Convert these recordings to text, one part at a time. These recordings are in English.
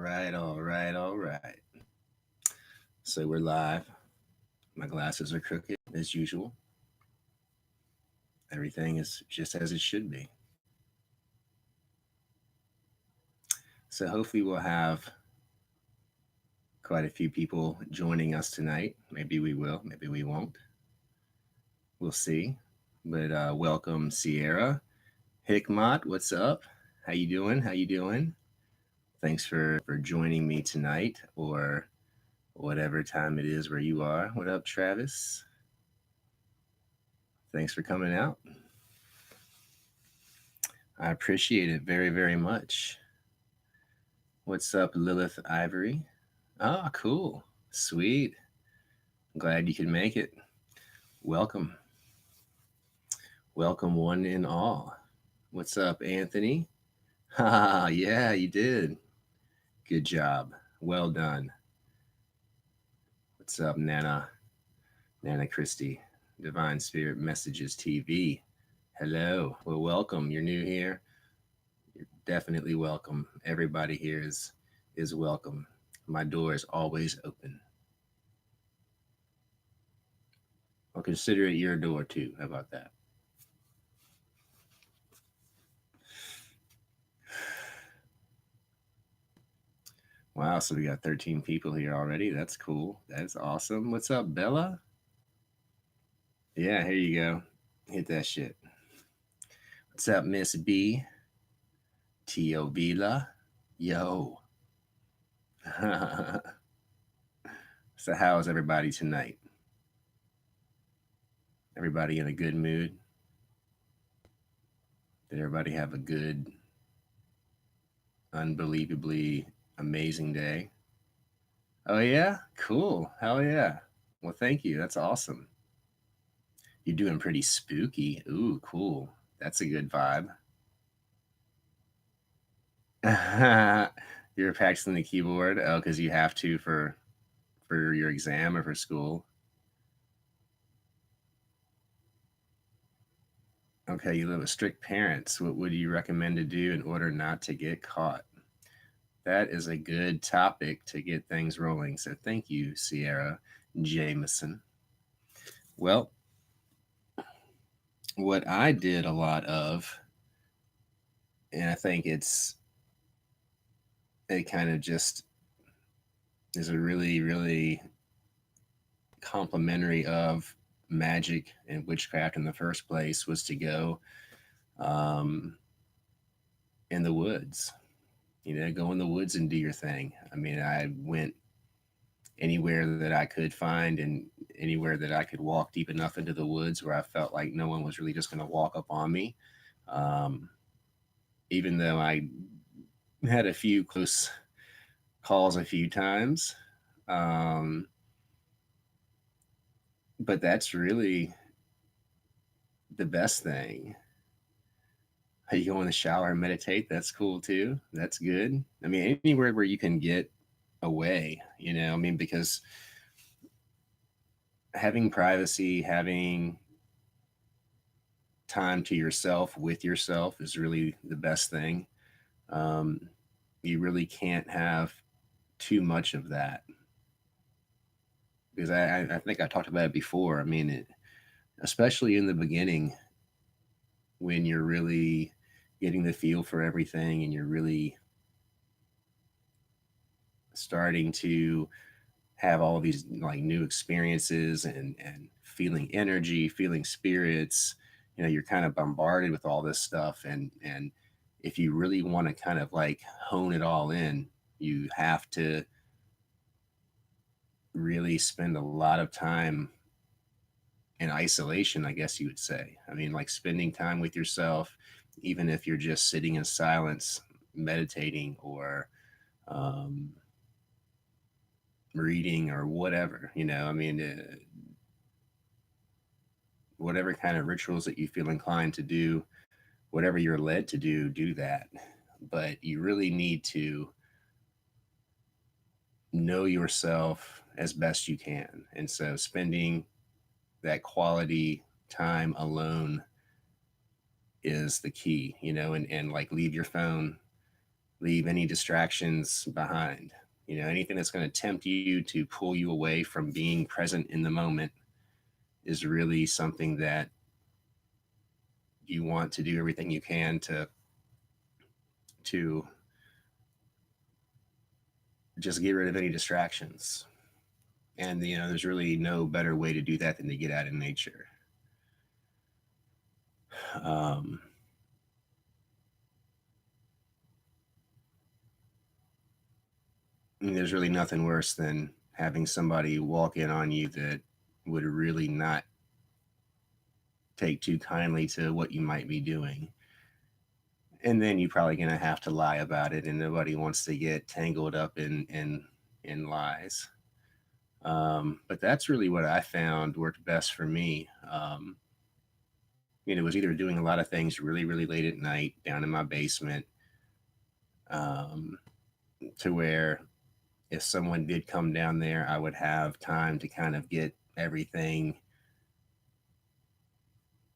All right. So we're live. My glasses are crooked as usual. Everything is just as it should be. So hopefully we'll have quite a few people joining us tonight. Maybe we will, maybe we won't. We'll see. But welcome, Sierra. Hikmat, what's up? How you doing? How you doing? Thanks for joining me tonight or whatever time it is where you are. What up, Travis? Thanks for coming out. I appreciate it very, very much. What's up, Lilith Ivory? Ah, cool. Sweet. Glad you could make it. Welcome. Welcome, one and all. What's up, Anthony? Ha, yeah, you did. Good job. Well done. What's up, Nana? Nana Christie. Divine Spirit Messages TV. Hello. Well, welcome. You're new here. You're definitely welcome. Everybody here is welcome. My door is always open. I'll consider it your door too. How about that? Wow, so we got 13 people here already. That's cool. That's awesome. What's up, Bella? Yeah, here you go. Hit that shit. What's up, Miss B? Tio Vila? Yo. So, how's everybody tonight? Everybody in a good mood? Did everybody have a good, unbelievably amazing day? Oh, yeah? Cool. Hell yeah. Well, thank you. That's awesome. You're doing pretty spooky. Ooh, cool. That's a good vibe. You're practicing the keyboard? Oh, because you have to for your exam or for school. Okay, you live with strict parents. What would you recommend to do in order not to get caught? That is a good topic to get things rolling. So thank you, Sierra Jameson. Well, what I did a lot of, and I think it kind of just is a really, really complimentary of magic and witchcraft in the first place, was to go um, in the woods. Go in the woods and do your thing. I mean, I went anywhere that I could find and anywhere that I could walk deep enough into the woods where I felt like no one was really just going to walk up on me. Um, Even though I had a few close calls a few times. Um, but that's really the best thing. You go in the shower and meditate. That's cool too. That's good. I mean, anywhere where you can get away, I mean, because having privacy, having time to yourself with yourself is really the best thing. Um, you really can't have too much of that because I think I talked about it before. I mean, especially in the beginning when you're really getting the feel for everything and you're really starting to have all of these like new experiences and feeling energy, feeling spirits. You're kind of bombarded with all this stuff, and if you really want to kind of like hone it all in, you have to really spend a lot of time in isolation, I guess you would say. I mean, like spending time with yourself, even if you're just sitting in silence, meditating, or um, reading, or whatever. I mean, whatever kind of rituals that you feel inclined to do, whatever you're led to do, do that. But you really need to know yourself as best you can. And so spending that quality time alone is the key, and like leave your phone leave any distractions behind. Anything that's going to tempt you to pull you away from being present in the moment is really something that you want to do everything you can to just get rid of any distractions. And there's really no better way to do that than to get out in nature. Um, I mean, there's really nothing worse than having somebody walk in on you that would really not take too kindly to what you might be doing. And then you're probably going to have to lie about it, and nobody wants to get tangled up in lies. But that's really what I found worked best for me. It was either doing a lot of things really, really late at night down in my basement, um, to where if someone did come down there, I would have time to kind of get everything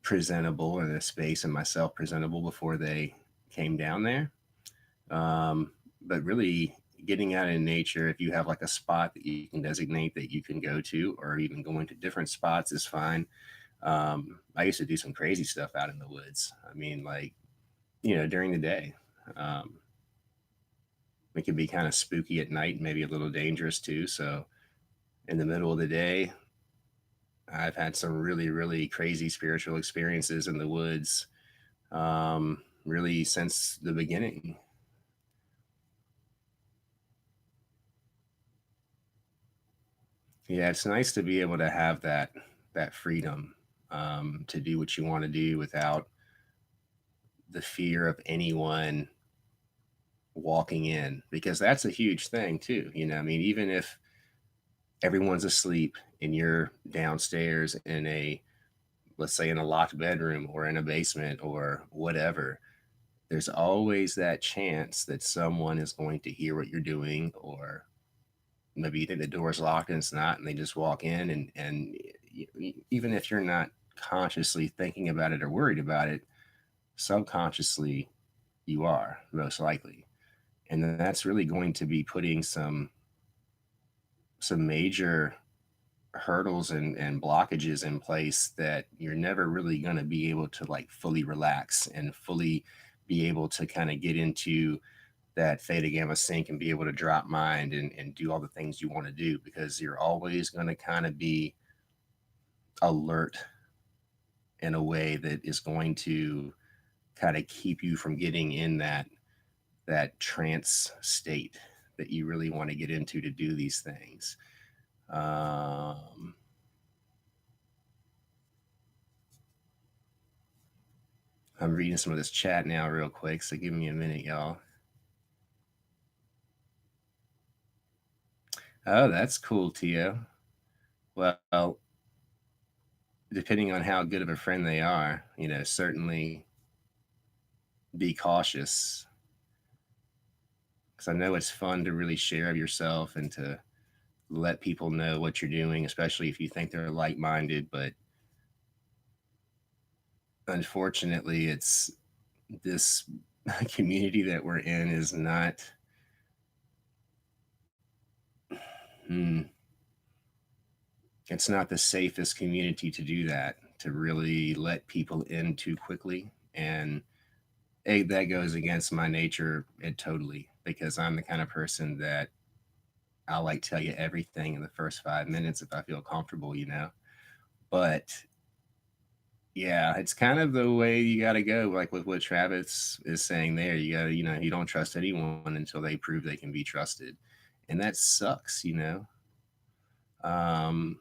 presentable in a space and myself presentable before they came down there. But really, getting out in nature, if you have like a spot that you can designate that you can go to, or even going to different spots is fine. I used to do some crazy stuff out in the woods. I mean, like, during the day. Um, it can be kind of spooky at night, maybe a little dangerous too. So, in the middle of the day, I've had some really, really crazy spiritual experiences in the woods, really since the beginning. Yeah, it's nice to be able to have that freedom, to do what you want to do without the fear of anyone walking in, because that's a huge thing too. I mean, even if everyone's asleep and you're downstairs in a, let's say, in a locked bedroom or in a basement or whatever, there's always that chance that someone is going to hear what you're doing, or maybe you think the door's locked and it's not, and they just walk in, and even if you're not consciously thinking about it or worried about it, subconsciously you are most likely. And then that's really going to be putting some major hurdles and blockages in place that you're never really going to be able to like fully relax and fully be able to kind of get into that theta gamma sync and be able to drop mind and do all the things you want to do, because you're always going to kind of be alert in a way that is going to kind of keep you from getting in that trance state that you really want to get into to do these things. um, I'm reading some of this chat now real quick, so give me a minute, y'all. Oh, that's cool, Tio. Well, depending on how good of a friend they are, certainly be cautious, because I know it's fun to really share of yourself and to let people know what you're doing, especially if you think they're like minded. But unfortunately, it's this community that we're in is not, hmm, it's not the safest community to do that, to really let people in too quickly. And that goes against my nature totally, because I'm the kind of person that I'll like tell you everything in the first 5 minutes if I feel comfortable. But yeah, it's kind of the way you got to go. Like with what Travis is saying there, you got to, you don't trust anyone until they prove they can be trusted. And that sucks. Um,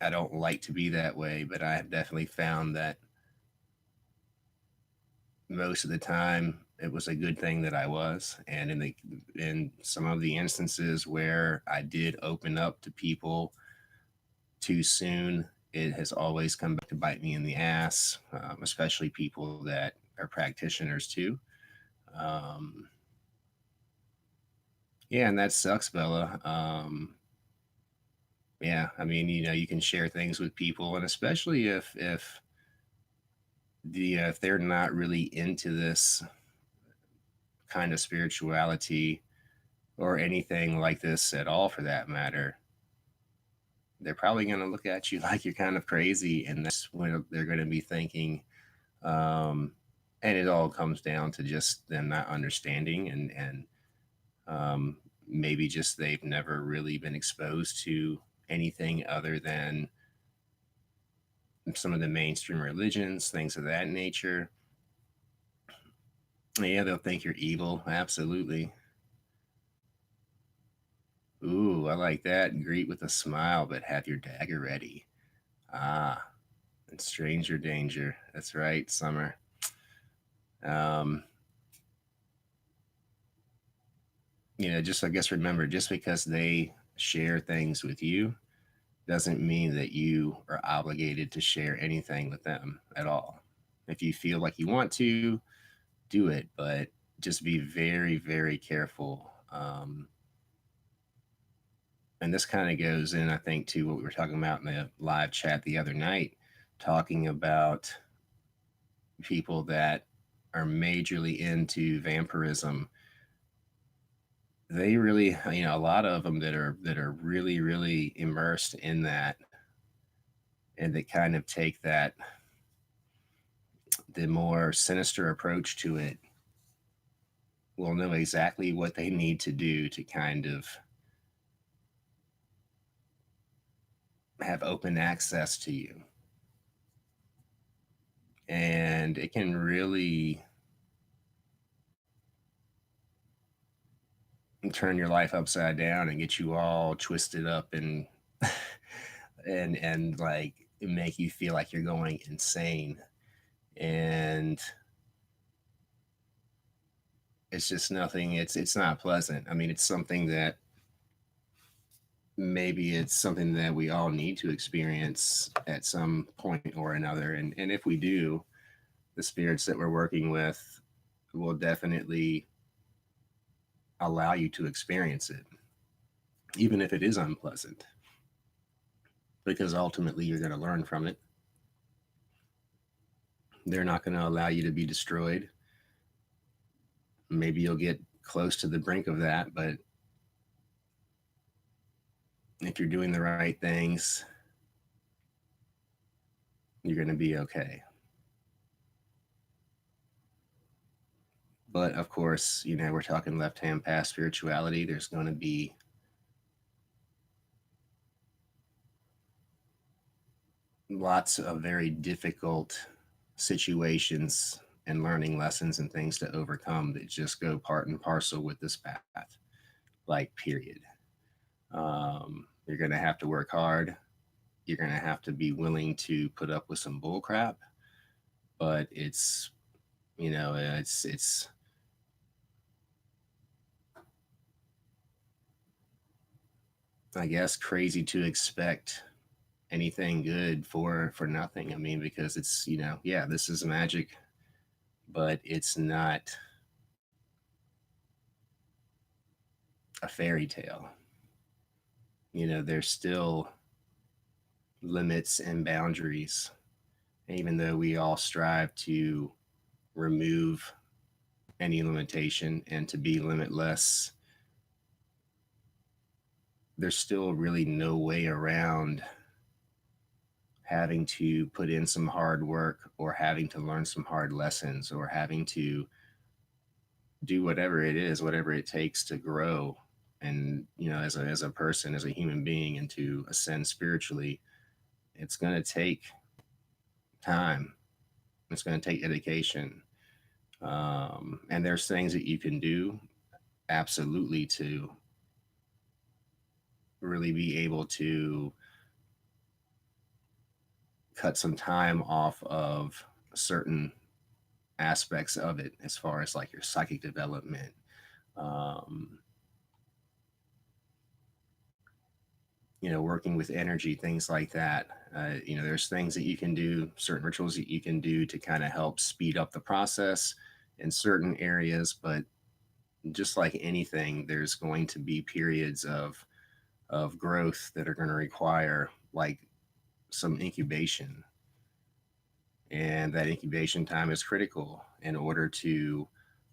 I don't like to be that way, but I have definitely found that most of the time it was a good thing that I was. And in some of the instances where I did open up to people too soon, it has always come back to bite me in the ass, especially people that are practitioners too. Um, yeah, and that sucks, Bella. Yeah, I mean, you can share things with people, and especially if if they're not really into this kind of spirituality or anything like this at all for that matter, they're probably going to look at you like you're kind of crazy, and that's when they're going to be thinking. Um, and it all comes down to just them not understanding, and maybe just they've never really been exposed to anything other than some of the mainstream religions, things of that nature. Yeah, they'll think you're evil. Absolutely. Ooh, I like that. Greet with a smile, but have your dagger ready. Ah, and stranger danger. That's right, Summer. Um, just I guess remember, just because they share things with you doesn't mean that you are obligated to share anything with them at all. If you feel like you want to, do it, but just be very, very careful. And this kind of goes in, I think, to what we were talking about in the live chat the other night, talking about people that are majorly into vampirism. They really, a lot of them that are really, really immersed in that, and they kind of take that the more sinister approach to it, will know exactly what they need to do to kind of have open access to you. And it can really turn your life upside down and get you all twisted up and and like make you feel like you're going insane. And it's just nothing, it's not pleasant. I mean, it's something that maybe it's something that we all need to experience at some point or another. And if we do, the spirits that we're working with will definitely allow you to experience it, even if it is unpleasant, because ultimately you're going to learn from it. They're not going to allow you to be destroyed. Maybe you'll get close to the brink of that, but if you're doing the right things, you're going to be okay. But of course, we're talking left hand path spirituality. There's going to be lots of very difficult situations and learning lessons and things to overcome that just go part and parcel with this path, like, period. You're going to have to work hard. You're going to have to be willing to put up with some bull crap, but it's I guess crazy to expect anything good for nothing. I mean, because it's, yeah, this is magic, but it's not a fairy tale. There's still limits and boundaries, even though we all strive to remove any limitation and to be limitless. There's still really no way around having to put in some hard work, or having to learn some hard lessons, or having to do whatever it is, whatever it takes to grow, and as a person, as a human being, and to ascend spiritually. It's going to take time. It's going to take dedication. And there's things that you can do, absolutely, to really be able to cut some time off of certain aspects of it, as far as like your psychic development, um, working with energy, things like that. There's things that you can do, certain rituals that you can do to kind of help speed up the process in certain areas. But just like anything, there's going to be periods of growth that are going to require like some incubation. And that incubation time is critical in order to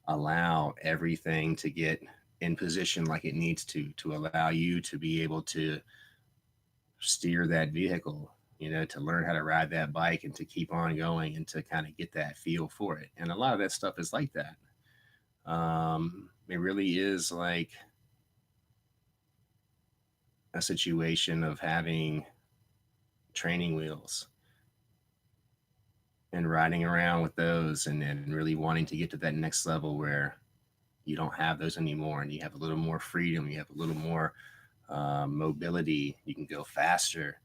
allow everything to get in position like it needs to allow you to be able to steer that vehicle, to learn how to ride that bike and to keep on going and to kind of get that feel for it. And a lot of that stuff is like that. It really is like a situation of having training wheels and riding around with those and really wanting to get to that next level where you don't have those anymore and you have a little more freedom, you have a little more mobility, you can go faster.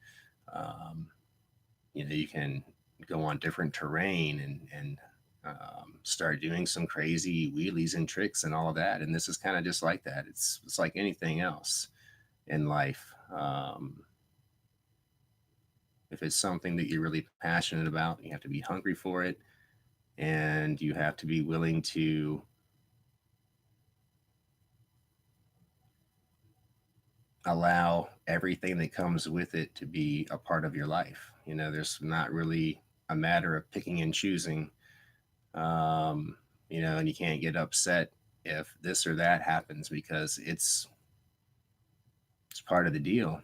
um, you can go on different terrain and start doing some crazy wheelies and tricks and all of that. And this is kind of just like that. It's like anything else in life. If it's something that you're really passionate about, you have to be hungry for it, and you have to be willing to allow everything that comes with it to be a part of your life. There's not really a matter of picking and choosing, um, and you can't get upset if this or that happens because it's part of the deal.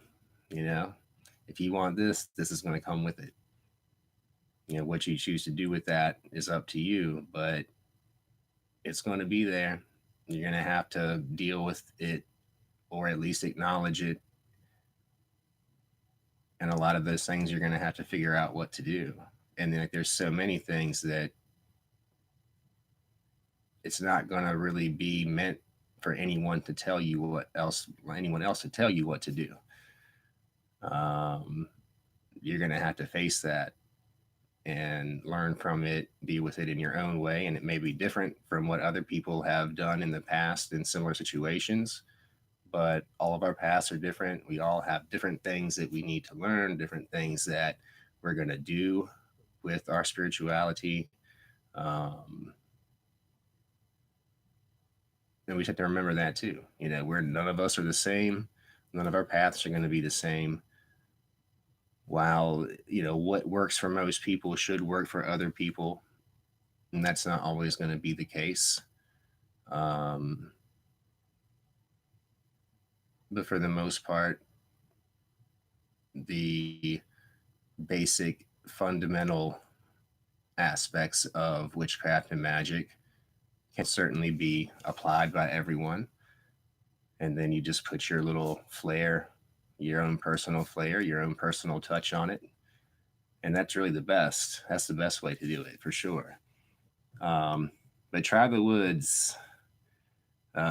You know, if you want this, this is going to come with it. What you choose to do with that is up to you, but it's going to be there. You're going to have to deal with it or at least acknowledge it. And a lot of those things you're going to have to figure out what to do. And then, like, there's so many things that it's not going to really be meant for anyone else to tell you what to do. Um, you're going to have to face that and learn from it, deal with it in your own way. And it may be different from what other people have done in the past in similar situations, but all of our paths are different. We all have different things that we need to learn, different things that we're going to do with our spirituality. Um, and we just have to remember that too. We're none of us are the same. None of our paths are going to be the same. While, what works for most people should work for other people, and that's not always going to be the case. Um, but for the most part, the basic fundamental aspects of witchcraft and magic can certainly be applied by everyone. And then you just put your little flair, your own personal flair, your own personal touch on it. And that's really the best. That's the best way to do it for sure. Um, but try the woods,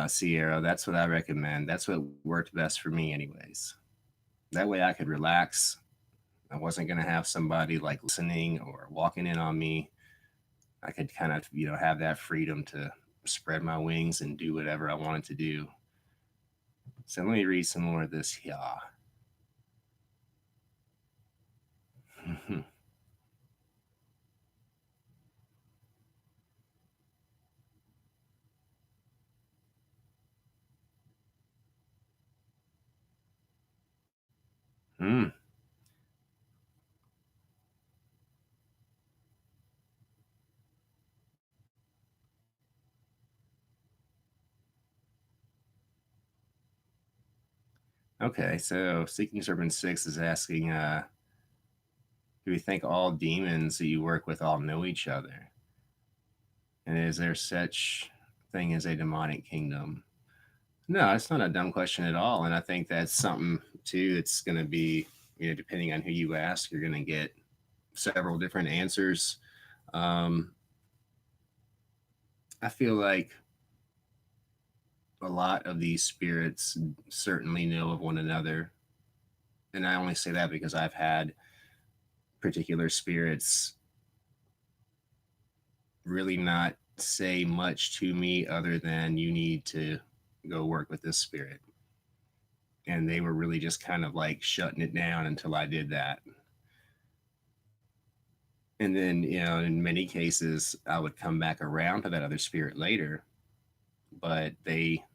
Sierra. That's what I recommend. That's what worked best for me, anyways. That way I could relax. I wasn't going to have somebody like listening or walking in on me. I could kind of, have that freedom to spread my wings and do whatever I wanted to do. So let me read some more of this here. Hmm. Okay, so Seeking Serpent 6 is asking, do we think all demons that you work with all know each other? And is there such thing as a demonic kingdom? No, it's not a dumb question at all. And I think that's something too that's going to be, depending on who you ask, you're going to get several different answers. Um, I feel like a lot of these spirits certainly know of one another. And I only say that because I've had particular spirits really not say much to me other than you need to go work with this spirit. And they were really just kind of like shutting it down until I did that. And then, in many cases, I would come back around to that other spirit later, but they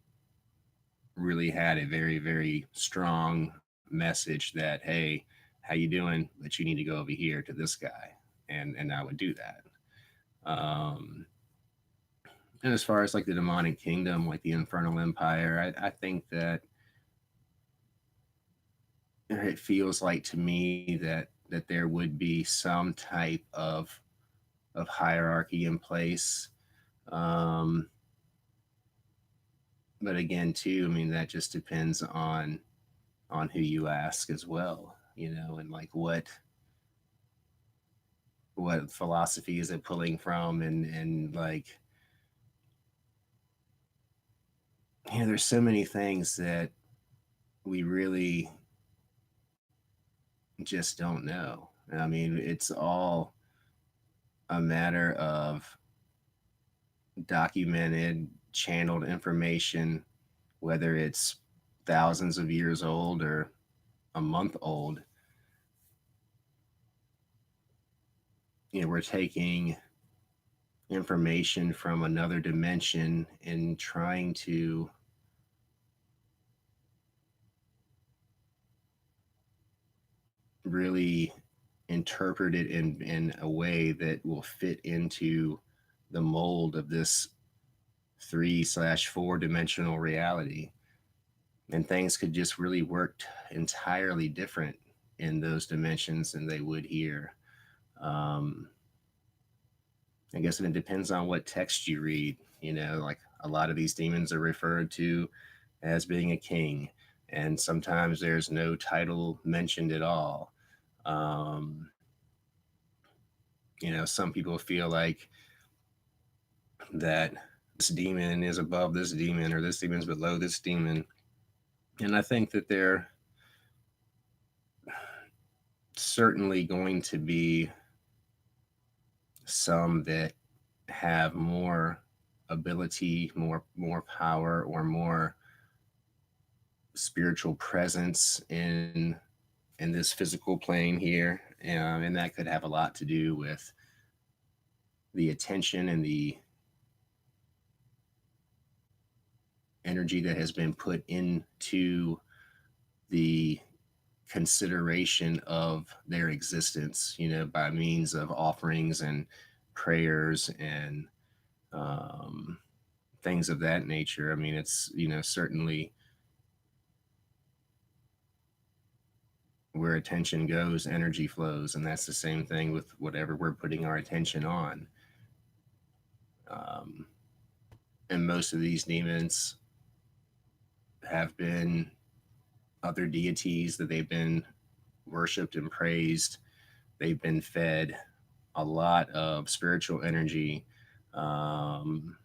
really had a very, very strong message that, hey, how you doing? But you need to go over here to this guy. and I would do that. Um, and as far as like the demonic kingdom, like the infernal empire, I think that it feels like to me that there would be some type of hierarchy in place. Um, but again, too, I mean, that just depends on who you ask as well, you know, and like what philosophy is it pulling from, and like, you know, there's so many things that we really just don't know. I mean, it's all a matter of documented, channeled information, whether it's thousands of years old or a month old. You know, we're taking information from another dimension and trying to really interpret it in a way that will fit into the mold of this 3/4 dimensional reality. And things could just really work entirely different in those dimensions than they would here. Um, I guess it depends on what text you read. You know, like a lot of these demons are referred to as being a king, and sometimes there's no title mentioned at all. Um, you know, some people feel like that this demon is above this demon or this demon's below this demon. And I think that they're certainly going to be some that have more ability, more power, or more spiritual presence in this physical plane here, and that could have a lot to do with the attention and the energy that has been put into the consideration of their existence, you know, by means of offerings and prayers and um, things of that nature. I mean, it's, you know, certainly where attention goes, energy flows. And that's the same thing with whatever we're putting our attention on. Um, and most of these demons have been other deities that they've been worshiped and praised. They've been fed a lot of spiritual energy. Um,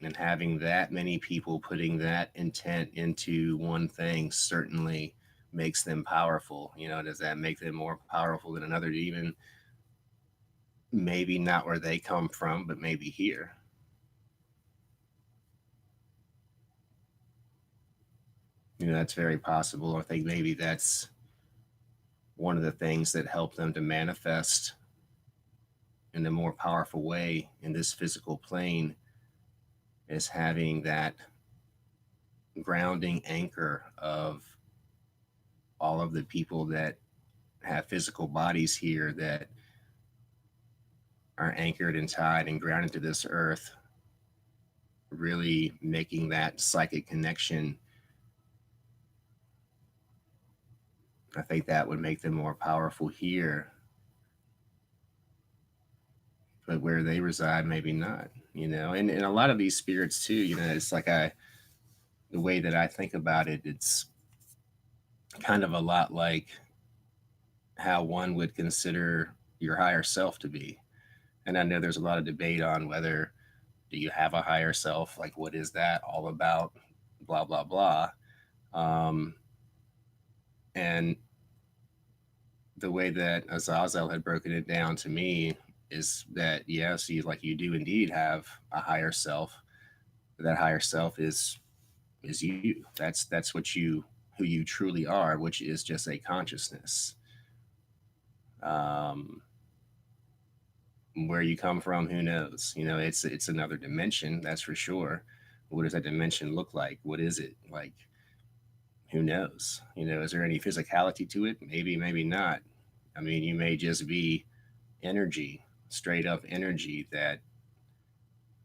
and having that many people putting that intent into one thing certainly makes them powerful. You know, does that make them more powerful than another demon? Maybe not where they come from, but maybe here. You know, that's very possible. I think maybe that's one of the things that help them to manifest in a more powerful way in this physical plane is having that grounding anchor of all of the people that have physical bodies here that are anchored and tied and grounded to this earth, really making that psychic connection. I think that would make them more powerful here, but where they reside, maybe not, you know. And a lot of these spirits too, you know, it's like the way that I think about it, it's kind of a lot like how one would consider your higher self to be. And I know there's a lot of debate on whether do you have a higher self, like what is that all about, blah blah blah. um, and the way that Azazel had broken it down to me is that yes, you do indeed have a higher self. That higher self is you. That's what you who you truly are, which is just a consciousness. Um, where you come from, who knows? You know, it's another dimension, that's for sure. What does that dimension look like? What is it like? Who knows? Is there any physicality to it? Maybe, maybe not. I mean, you may just be energy, straight up energy that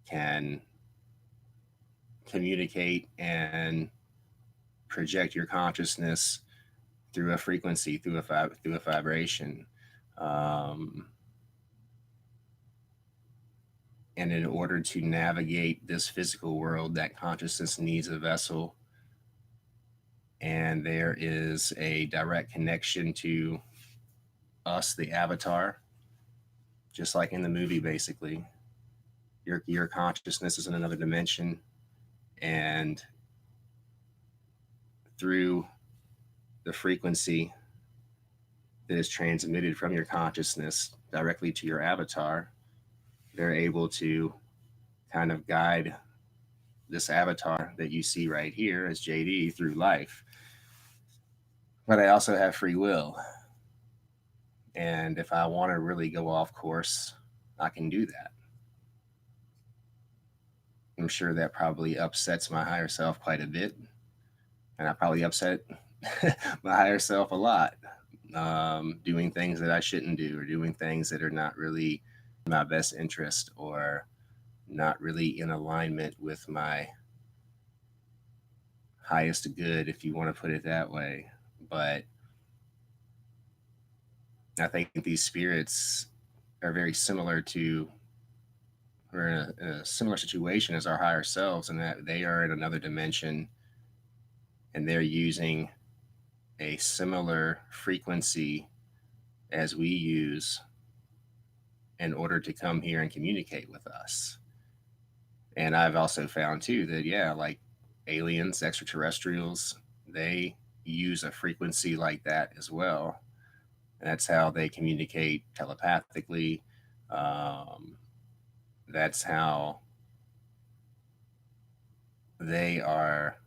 can communicate and project your consciousness through a frequency, through a vibration. Um, and in order to navigate this physical world, that consciousness needs a vessel. And there is a direct connection to us, the avatar, just like in the movie, basically. Your consciousness is in another dimension, and through the frequency that is transmitted from your consciousness directly to your avatar, they're able to kind of guide this avatar that you see right here as JD through life. But I also have free will. And if I want to really go off course, I can do that. I'm sure that probably upsets my higher self quite a bit. And I probably upset my higher self a lot, doing things that I shouldn't do, or doing things that are not really my best interest, or not really in alignment with my highest good, if you want to put it that way. But I think these spirits are very similar to, or in a similar situation as our higher selves, in that they are in another dimension and they're using a similar frequency as we use in order to come here and communicate with us. And I've also found too that, yeah, like aliens, extraterrestrials, they use a frequency like that as well. And that's how they communicate telepathically. Um, that's how they are,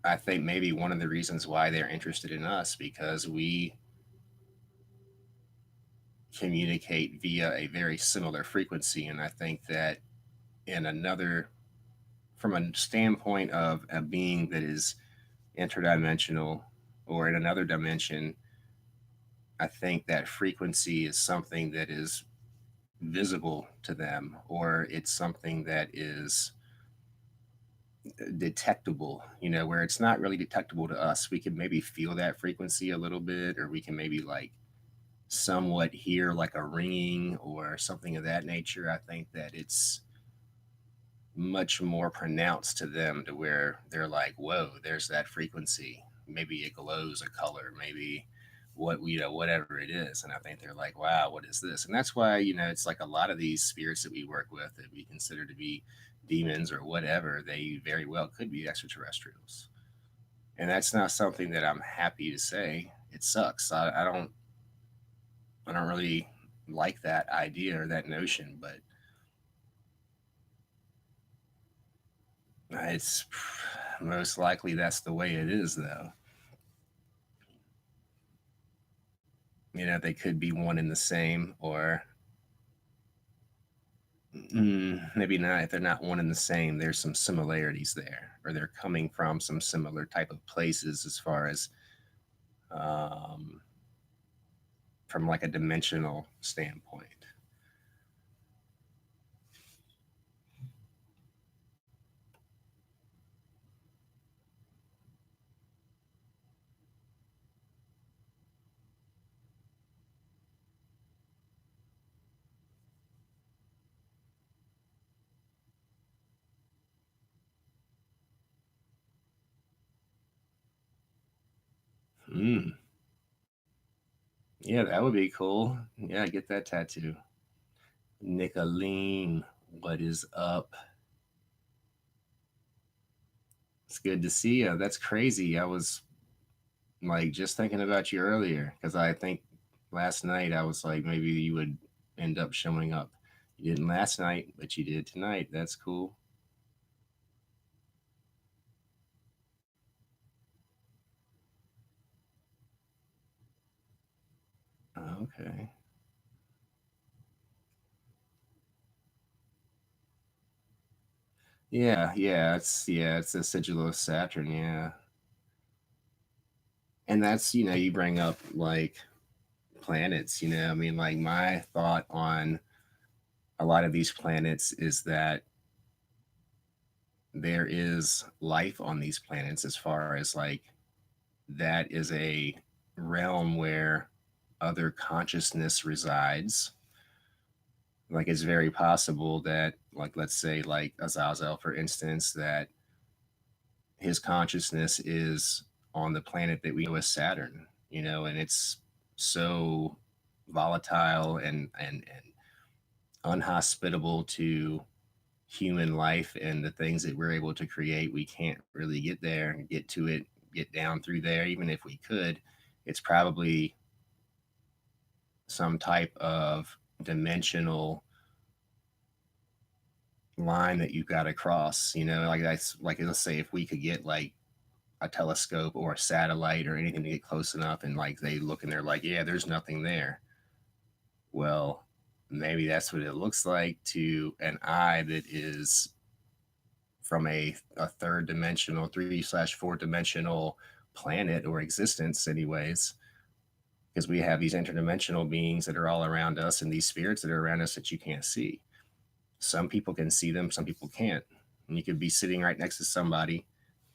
I think, maybe one of the reasons why they're interested in us, because we communicate via a very similar frequency. And I think that in another, from a standpoint of a being that is interdimensional or in another dimension, I think that frequency is something that is visible to them, or it's something that is detectable, where it's not really detectable to us. We can maybe feel that frequency a little bit, or we can maybe like somewhat hear like a ringing or something of that nature. I think that it's much more pronounced to them, to where they're like, whoa, there's that frequency. Maybe it glows a color, maybe whatever it is. And I think they're like, wow, what is this? And that's why, it's like a lot of these spirits that we work with, that we consider to be demons or whatever, they very well could be extraterrestrials. And that's not something that I'm happy to say. It sucks. I don't really like that idea or that notion, but it's most likely that's the way it is, though. They could be one and the same, or maybe not. If they're not one and the same, there's some similarities there, or they're coming from some similar type of places, as far as um, from like a dimensional standpoint. Mm. Yeah, that would be cool. Yeah, get that tattoo. Nicolene, what is up? It's good to see you. That's crazy. I was like just thinking about you earlier, because I think last night I was like, maybe you would end up showing up. You didn't last night, but you did tonight. That's cool. Okay. It's a sigil of Saturn, yeah. And that's, you bring up like planets, I mean, like my thought on a lot of these planets is that there is life on these planets, as far as like that is a realm where other consciousness resides. Like it's very possible that, like, let's say like Azazel, for instance, that his consciousness is on the planet that we know as Saturn, and it's so volatile and unhospitable to human life and the things that we're able to create. We can't really get there and get to it, get down through there. Even if we could, it's probably some type of dimensional line that you've got to cross, like that's like, let's say if we could get like a telescope or a satellite or anything to get close enough, and like they look and they're like, yeah, there's nothing there. Well, maybe that's what it looks like to an eye that is from a third dimensional, 3/4 dimensional planet or existence, anyways, because we have these interdimensional beings that are all around us and these spirits that are around us that you can't see. Some people can see them, some people can't. And you could be sitting right next to somebody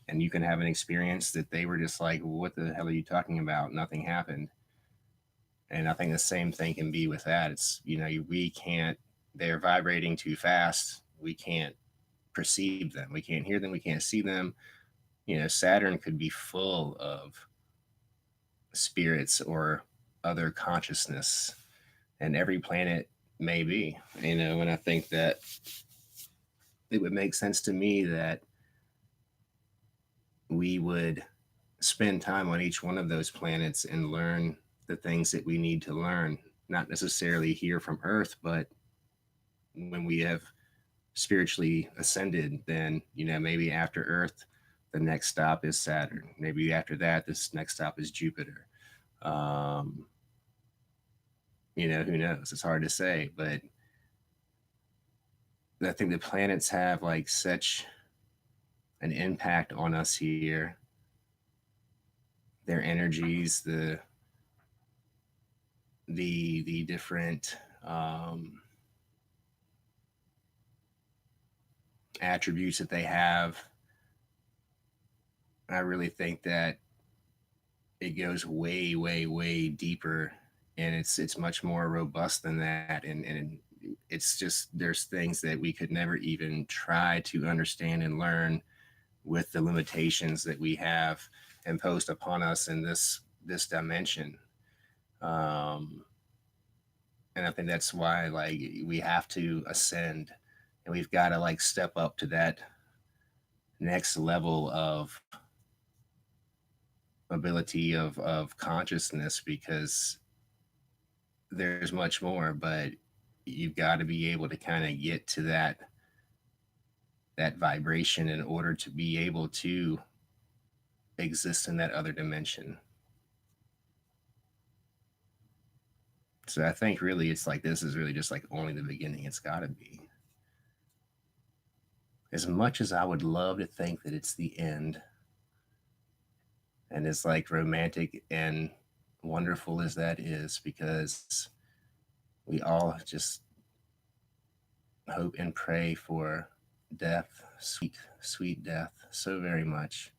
and you can have an experience that they were just like, what the hell are you talking about? Nothing happened. And I think the same thing can be with that. It's, we can't, they're vibrating too fast. We can't perceive them. We can't hear them. We can't see them. Saturn could be full of spirits or other consciousness, and every planet may be, and I think that it would make sense to me that we would spend time on each one of those planets and learn the things that we need to learn, not necessarily here from Earth, but when we have spiritually ascended, then, maybe after Earth, the next stop is Saturn. Maybe after that, this next stop is Jupiter. Um, who knows? It's hard to say, but I think the planets have like such an impact on us here. Their energies, the different attributes that they have. I really think that it goes way, way, way deeper, and it's much more robust than that. And it's just, there's things that we could never even try to understand and learn with the limitations that we have imposed upon us in this dimension. Um, and I think that's why like we have to ascend, and we've got to like step up to that next level of ability of consciousness, because there's much more, but you've got to be able to kind of get to that vibration in order to be able to exist in that other dimension. So I think really it's like this is really just like only the beginning. It's got to be. As much as I would love to think that it's the end, and as like romantic and wonderful as that is, because we all just hope and pray for death, sweet, sweet death, so very much.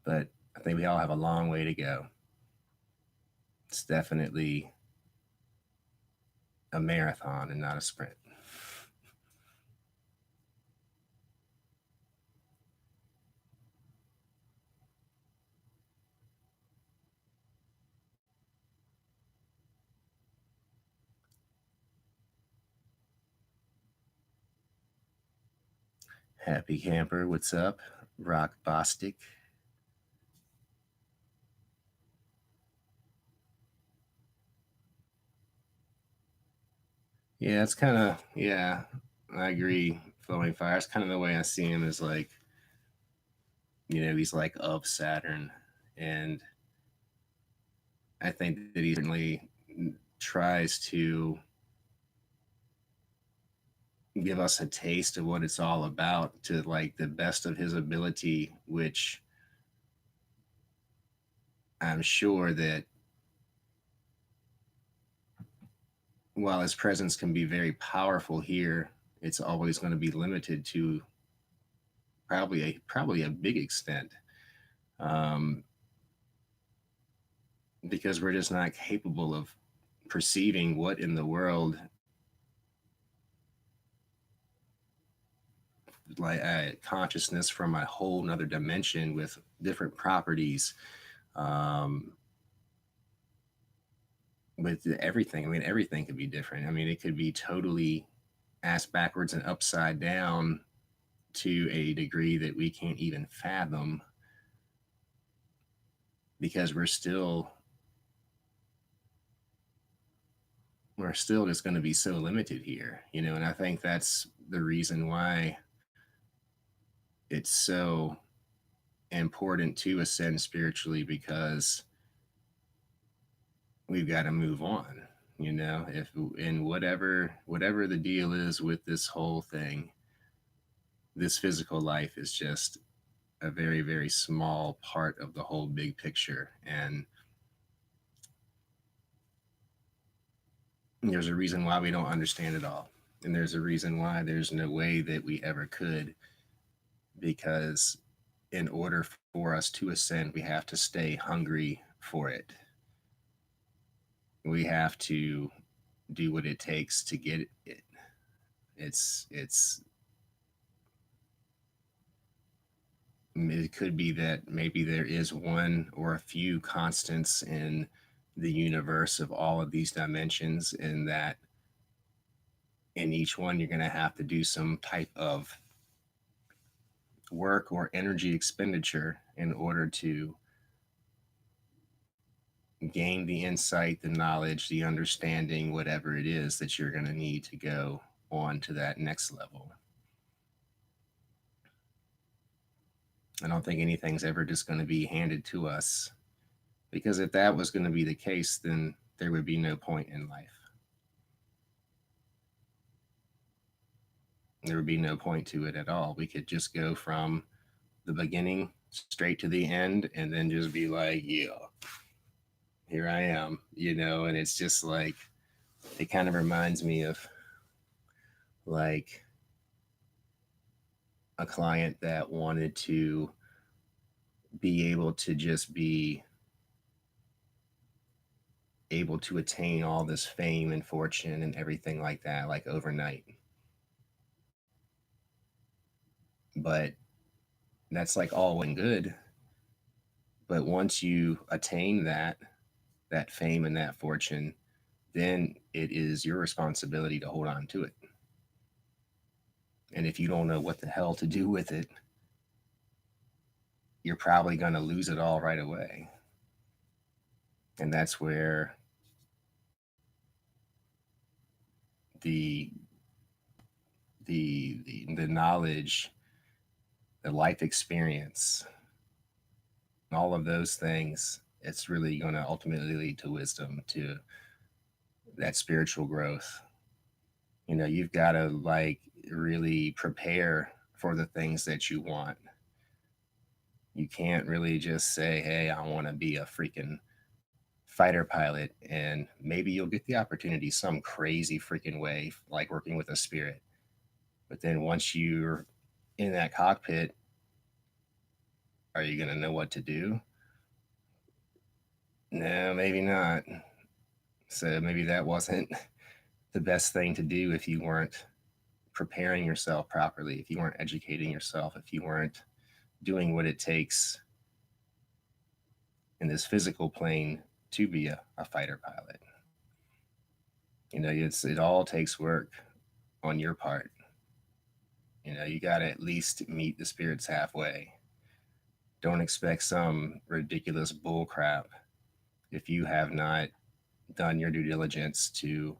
But I think we all have a long way to go. It's definitely a marathon and not a sprint. Happy Camper, what's up? Rock Bostic. Yeah, it's kind of, yeah, I agree. Flowing Fire, it's kind of the way I see him, is like, he's like of Saturn. And I think that he certainly tries to give us a taste of what it's all about to like the best of his ability, which I'm sure that while his presence can be very powerful here, it's always going to be limited to probably a big extent, um, because we're just not capable of perceiving what in the world, like consciousness from a whole nother dimension with different properties, um, with everything. I mean, everything could be different. I mean, it could be totally ass backwards and upside down to a degree that we can't even fathom because we're still just going to be so limited here, and I think that's the reason why it's so important to ascend spiritually, because we've got to move on. If in whatever the deal is with this whole thing, this physical life is just a very, very small part of the whole big picture. And there's a reason why we don't understand it all. And there's a reason why there's no way that we ever could, because in order for us to ascend, we have to stay hungry for it. We have to do what it takes to get it. It's it could be that maybe there is one or a few constants in the universe of all of these dimensions, and that in each one you're going to have to do some type of work or energy expenditure in order to gain the insight, the knowledge, the understanding, whatever it is that you're going to need to go on to that next level. I don't think anything's ever just going to be handed to us, because if that was going to be the case, then there would be no point in life. There would be no point to it at all. We could just go from the beginning straight to the end and then just be like, yeah, here I am, and it's just like, it kind of reminds me of like a client that wanted to be able to just be able to attain all this fame and fortune and everything like that, like overnight. But that's like all well and good. But once you attain that fame and that fortune, then it is your responsibility to hold on to it. And if you don't know what the hell to do with it, you're probably going to lose it all right away. And that's where the the knowledge, the life experience, all of those things, it's really going to ultimately lead to wisdom, to that spiritual growth. You've got to like really prepare for the things that you want. You can't really just say, hey, I want to be a freaking fighter pilot, and maybe you'll get the opportunity some crazy freaking way, like working with a spirit. But then once you're in that cockpit, are you going to know what to do? No, maybe not. So maybe that wasn't the best thing to do if you weren't preparing yourself properly, if you weren't educating yourself, if you weren't doing what it takes in this physical plane to be a fighter pilot. It all takes work on your part. You got to at least meet the spirits halfway. Don't expect some ridiculous bull crap if you have not done your due diligence to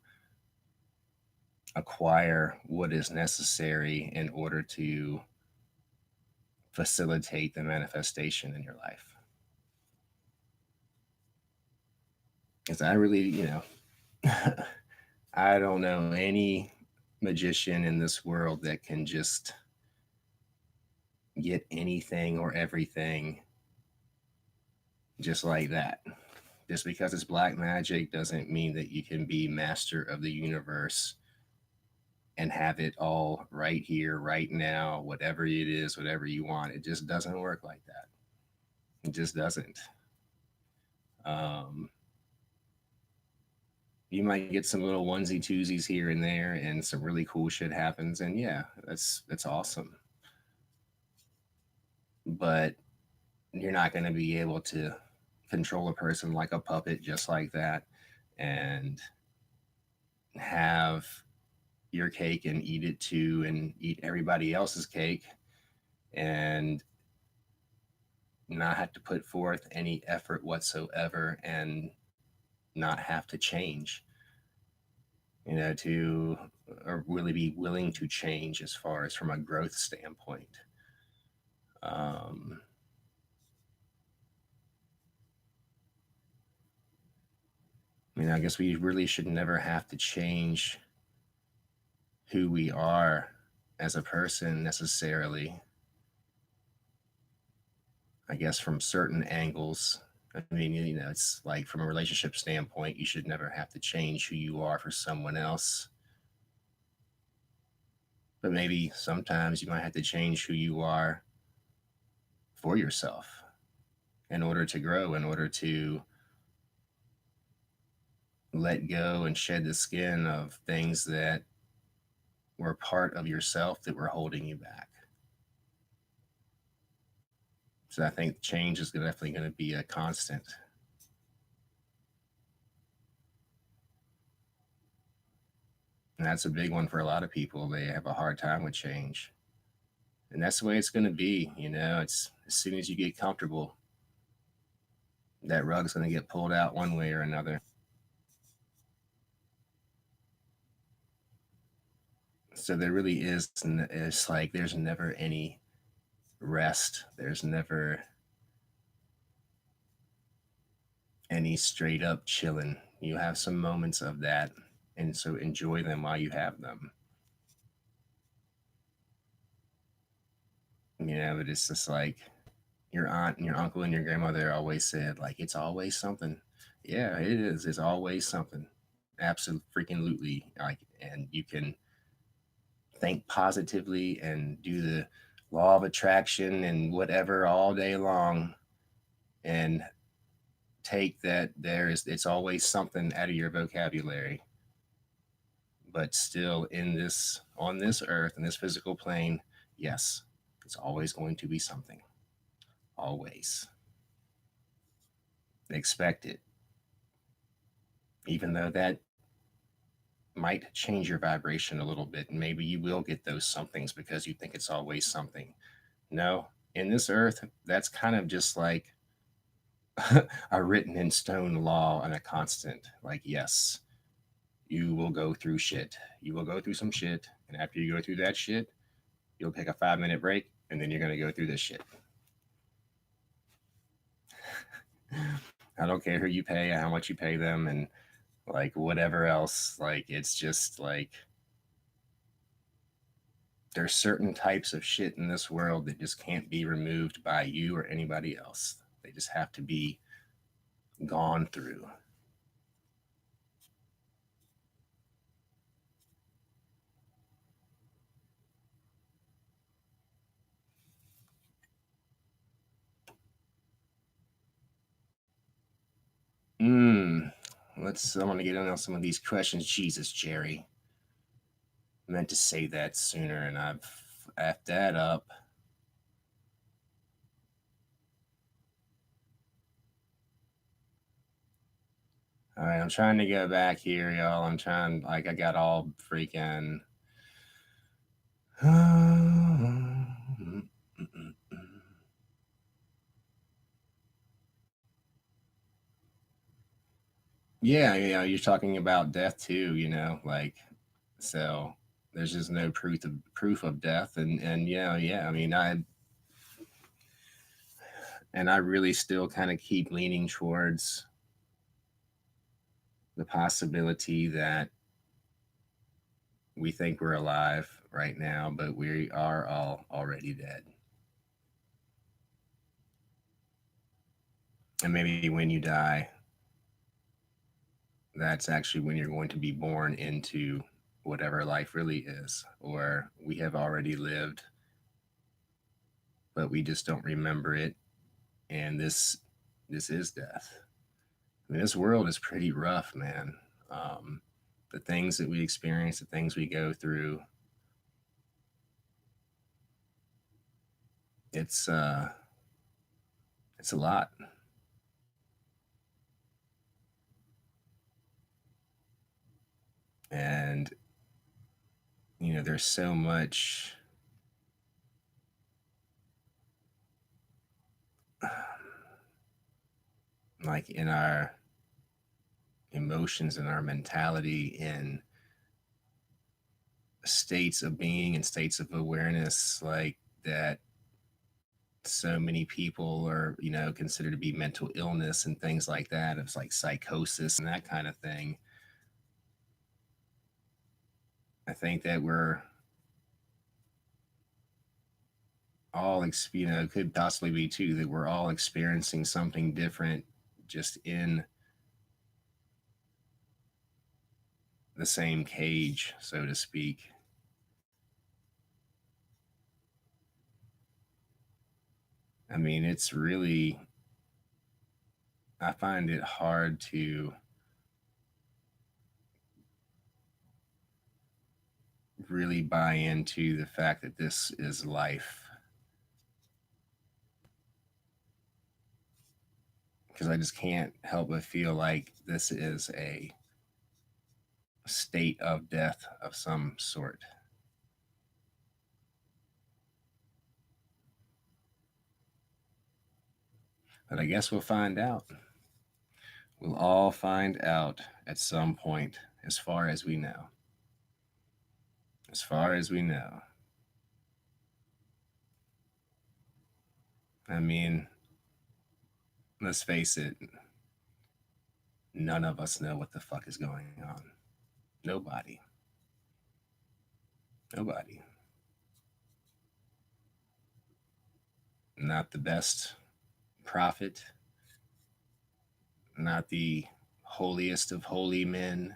acquire what is necessary in order to facilitate the manifestation in your life. Because I really, I don't know any magician in this world that can just get anything or everything just like that. Just because it's black magic doesn't mean that you can be master of the universe and have it all right here, right now, whatever it is, whatever you want. It just doesn't work like that. It just doesn't. Um, you might get some little onesie twosies here and there, and some really cool shit happens, and yeah, that's awesome. But you're not going to be able to control a person like a puppet just like that, and have your cake and eat it too, and eat everybody else's cake, and not have to put forth any effort whatsoever, and not have to change, to or really be willing to change as far as from a growth standpoint. Um, I guess we really should never have to change who we are as a person necessarily. I guess from certain angles. I mean, it's like from a relationship standpoint, you should never have to change who you are for someone else. But maybe sometimes you might have to change who you are for yourself in order to grow, in order to let go and shed the skin of things that were part of yourself that were holding you back. So I think change is definitely going to be a constant. And that's a big one for a lot of people. They have a hard time with change. And that's the way it's going to be. It's as soon as you get comfortable, that rug's going to get pulled out one way or another. So there really is, it's like there's never any rest. There's never any straight up chilling. You have some moments of that. And so enjoy them while you have them. But it's just like your aunt and your uncle and your grandmother always said, like, it's always something. Yeah, it is. It's always something. Absolutely freaking lootly. Like, and you can think positively and do the law of attraction and whatever all day long, and take that it's always something out of your vocabulary. But still, in this on this earth, in this physical plane, yes, it's always going to be something. Always. Expect it. Even though that might change your vibration a little bit, and maybe you will get those somethings because you think it's always something. No, in this earth, that's kind of just like a written in stone law and a constant. Like, yes, you will go through shit. You will go through some shit. And after you go through that shit, you'll take a 5-minute break, and then you're going to go through this shit. I don't care who you pay, how much you pay them, and like whatever else. Like, it's just like there's certain types of shit in this world that just can't be removed by you or anybody else. They just have to be gone through. Mm. I want to get on some of these questions. Jesus, Jerry. I meant to say that sooner, and I've effed that up. All right, I'm trying to go back here, y'all. I'm trying, like, I got all freaking. Yeah, you're talking about death too, like, so there's just no proof of death, and yeah. I mean, I really still kind of keep leaning towards the possibility that we think we're alive right now, but we are all already dead. And maybe when you die, that's actually when you're going to be born into whatever life really is, or we have already lived, but we just don't remember it. And this is death. I mean, this world is pretty rough, man. Um, the things that we experience, the things we go through, it's uh, it's a lot. And there's so much like in our emotions and our mentality in states of being and states of awareness like that so many people are considered to be mental illness and things like that. It's like psychosis and that kind of thing. I think that we're all could possibly be too that we're all experiencing something different just in the same cage, so to speak. I mean, it's really, I find it hard to really buy into the fact that this is life, because I just can't help but feel like this is a state of death of some sort. But I guess we'll find out. We'll all find out at some point, as far as we know. As far as we know. I mean, let's face it, none of us know what the fuck is going on. Nobody. Nobody. Not the best prophet, not the holiest of holy men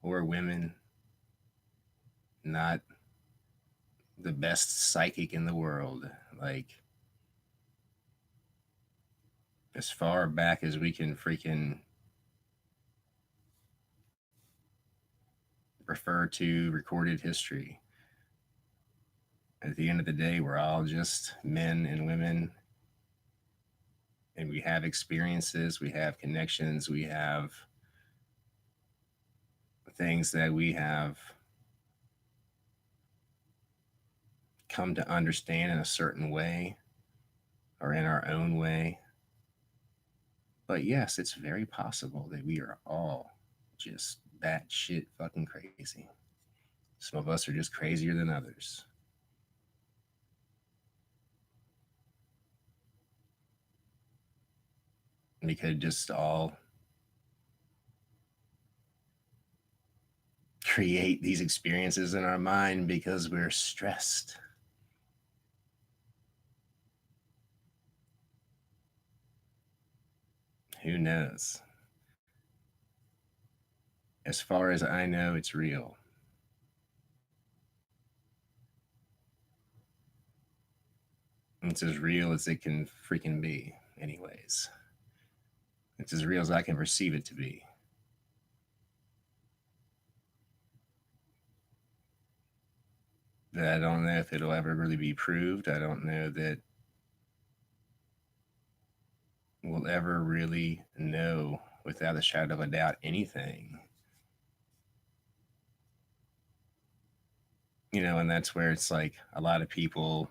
or women, not the best psychic in the world. Like, as far back as we can freaking refer to recorded history, at the end of the day, we're all just men and women, and we have experiences, we have connections, we have things that we have come to understand in a certain way or in our own way. But yes, it's very possible that we are all just batshit fucking crazy. Some of us are just crazier than others. We could just all create these experiences in our mind because we're stressed. Who knows? As far as I know, it's real. It's as real as it can freaking be, anyways. It's as real as I can perceive it to be. But I don't know if it'll ever really be proved. I don't know that we'll ever really know without a shadow of a doubt anything. And that's where it's like a lot of people,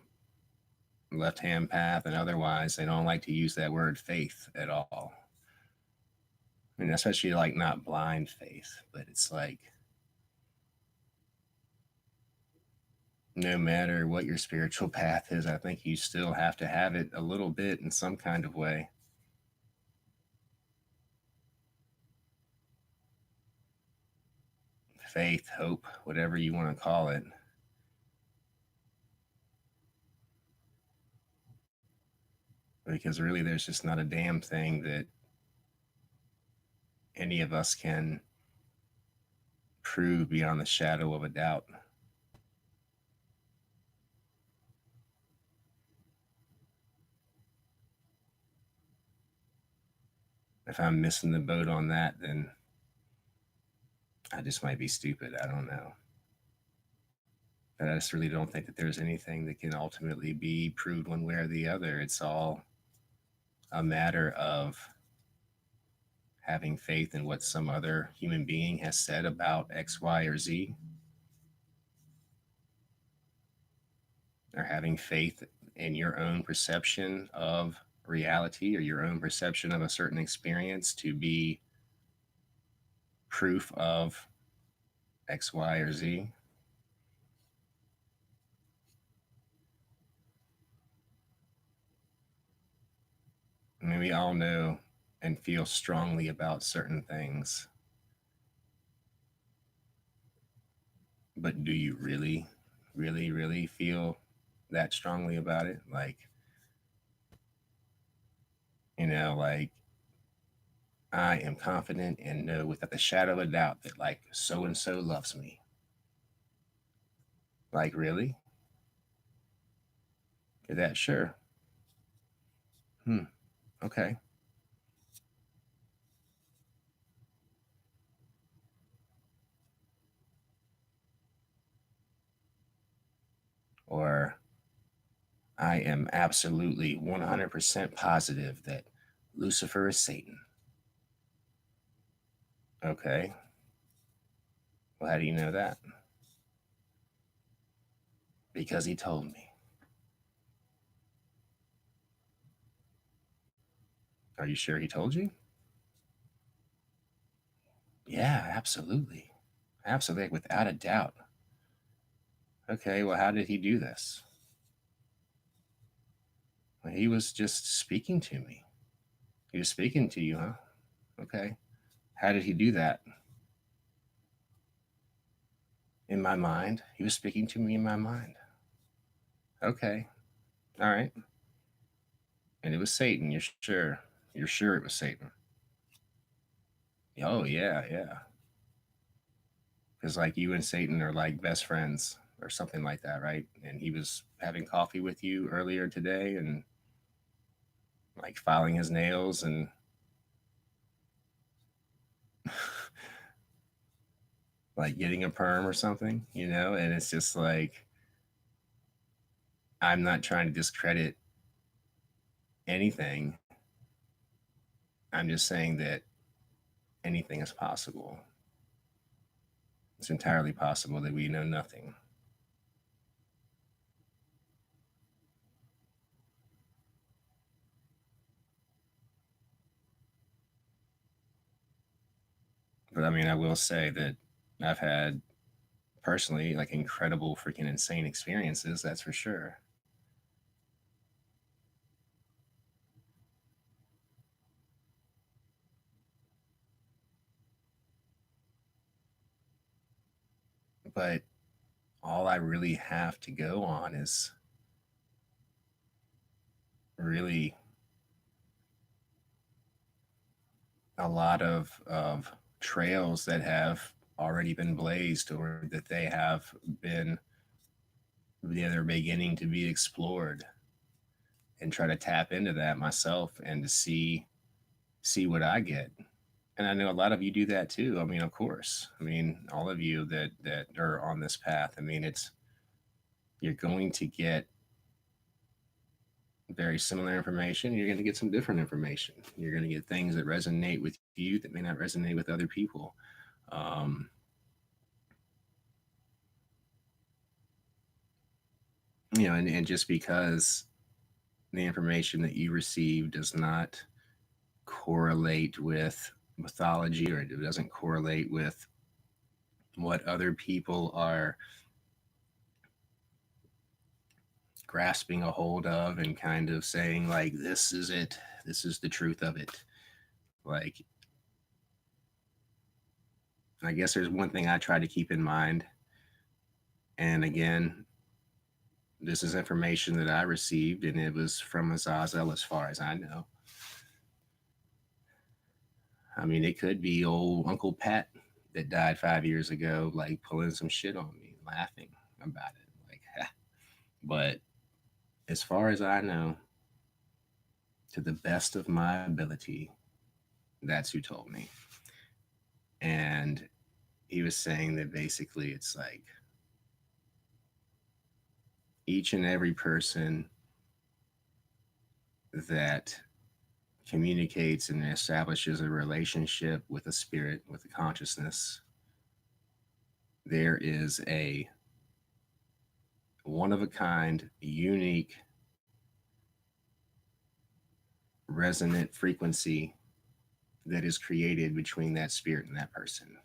left hand path and otherwise, they don't like to use that word faith at all. I mean, especially like not blind faith, but it's like no matter what your spiritual path is, I think you still have to have it a little bit in some kind of way. faith, hope, whatever you want to call it, because really there's just not a damn thing that any of us can prove beyond the shadow of a doubt. If I'm missing the boat on that, then I just might be stupid. I don't know. But I just really don't think that there's anything that can ultimately be proved one way or the other. It's all a matter of having faith in what some other human being has said about X, Y, or Z, or having faith in your own perception of reality or your own perception of a certain experience to be proof of X, Y, or Z. I mean, we all know and feel strongly about certain things, but do you really, really, really feel that strongly about it? Like, like I am confident and know without the shadow of a doubt that like so and so loves me. Like, really? Is that sure? Hmm. Okay. Or I am absolutely 100% positive that Lucifer is Satan. Okay. Well, how do you know that? Because he told me. Are you sure he told you? Yeah, absolutely. Absolutely, without a doubt. Okay, well, how did he do this? Well, he was just speaking to me. He was speaking to you, huh? Okay. How did he do that? In my mind. He was speaking to me in my mind. Okay. All right. And it was Satan, you're sure. You're sure it was Satan. Oh, yeah, yeah. Because, like, you and Satan are like best friends or something like that, right? And he was having coffee with you earlier today and like filing his nails and like getting a perm or something, And it's just like, I'm not trying to discredit anything. I'm just saying that anything is possible. It's entirely possible that we know nothing. But I mean, I will say that I've had personally like incredible, freaking insane experiences, that's for sure. But all I really have to go on is really a lot of trails that have already been blazed or that they have been they're beginning to be explored and try to tap into that myself and to see what I get. And I know a lot of you do that too. I mean, of course. I mean, all of you that are on this path. I mean, it's you're going to get very similar information. You're going to get some different information. You're going to get things that resonate with you that may not resonate with other people. Um, and just because the information that you receive does not correlate with mythology or it doesn't correlate with what other people are grasping a hold of and kind of saying like this is it, this is the truth of it, like I guess there's one thing I try to keep in mind. And again, this is information that I received, and it was from Azazel as far as I know. I mean, it could be old Uncle Pat that died 5 years ago, like pulling some shit on me, laughing about it. Like, but as far as I know, to the best of my ability, that's who told me. And he was saying that basically it's like each and every person that communicates and establishes a relationship with a spirit, with a consciousness, there is a one of a kind, unique, resonant frequency that is created between that spirit and that person.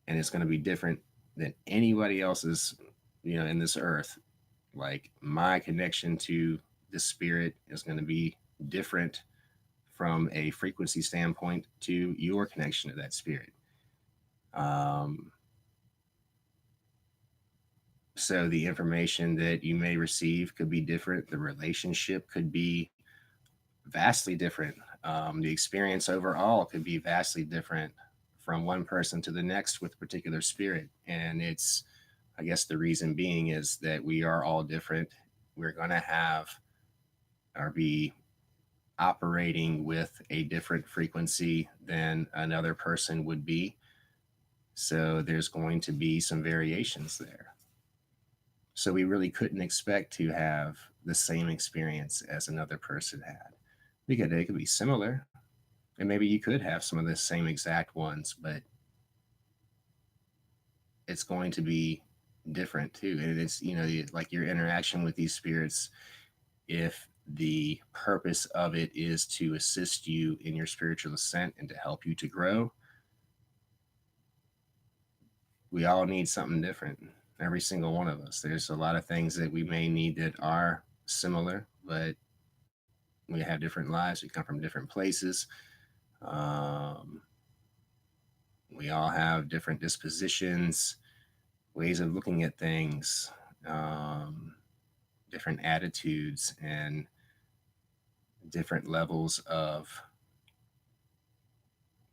And it's going to be different than anybody else's, in this earth. Like my connection to the spirit is going to be different from a frequency standpoint to your connection to that spirit. Um, so the information that you may receive could be different. The relationship could be vastly different. The experience overall could be vastly different from one person to the next with a particular spirit. And it's, I guess, the reason being is that we are all different. We're going to have or be operating with a different frequency than another person would be. So there's going to be some variations there. So we really couldn't expect to have the same experience as another person had. Because they could be similar, and maybe you could have some of the same exact ones, but it's going to be different too. And it's, like your interaction with these spirits, if the purpose of it is to assist you in your spiritual ascent and to help you to grow, we all need something different. Every single one of us. There's a lot of things that we may need that are similar, but we have different lives. We come from different places. Um, we all have different dispositions, ways of looking at things, um, different attitudes, and different levels of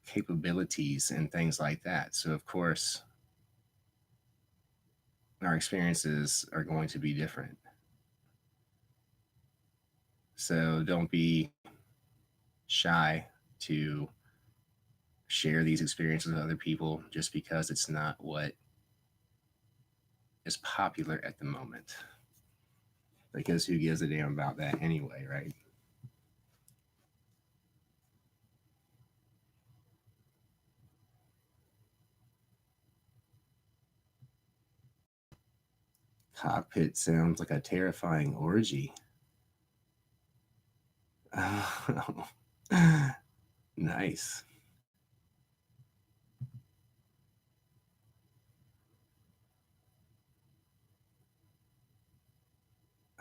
capabilities and things like that. So, of course, our experiences are going to be different. So, don't be shy to share these experiences with other people just because it's not what is popular at the moment. Because who gives a damn about that anyway, right? Cockpit sounds like a terrifying orgy. Oh, nice.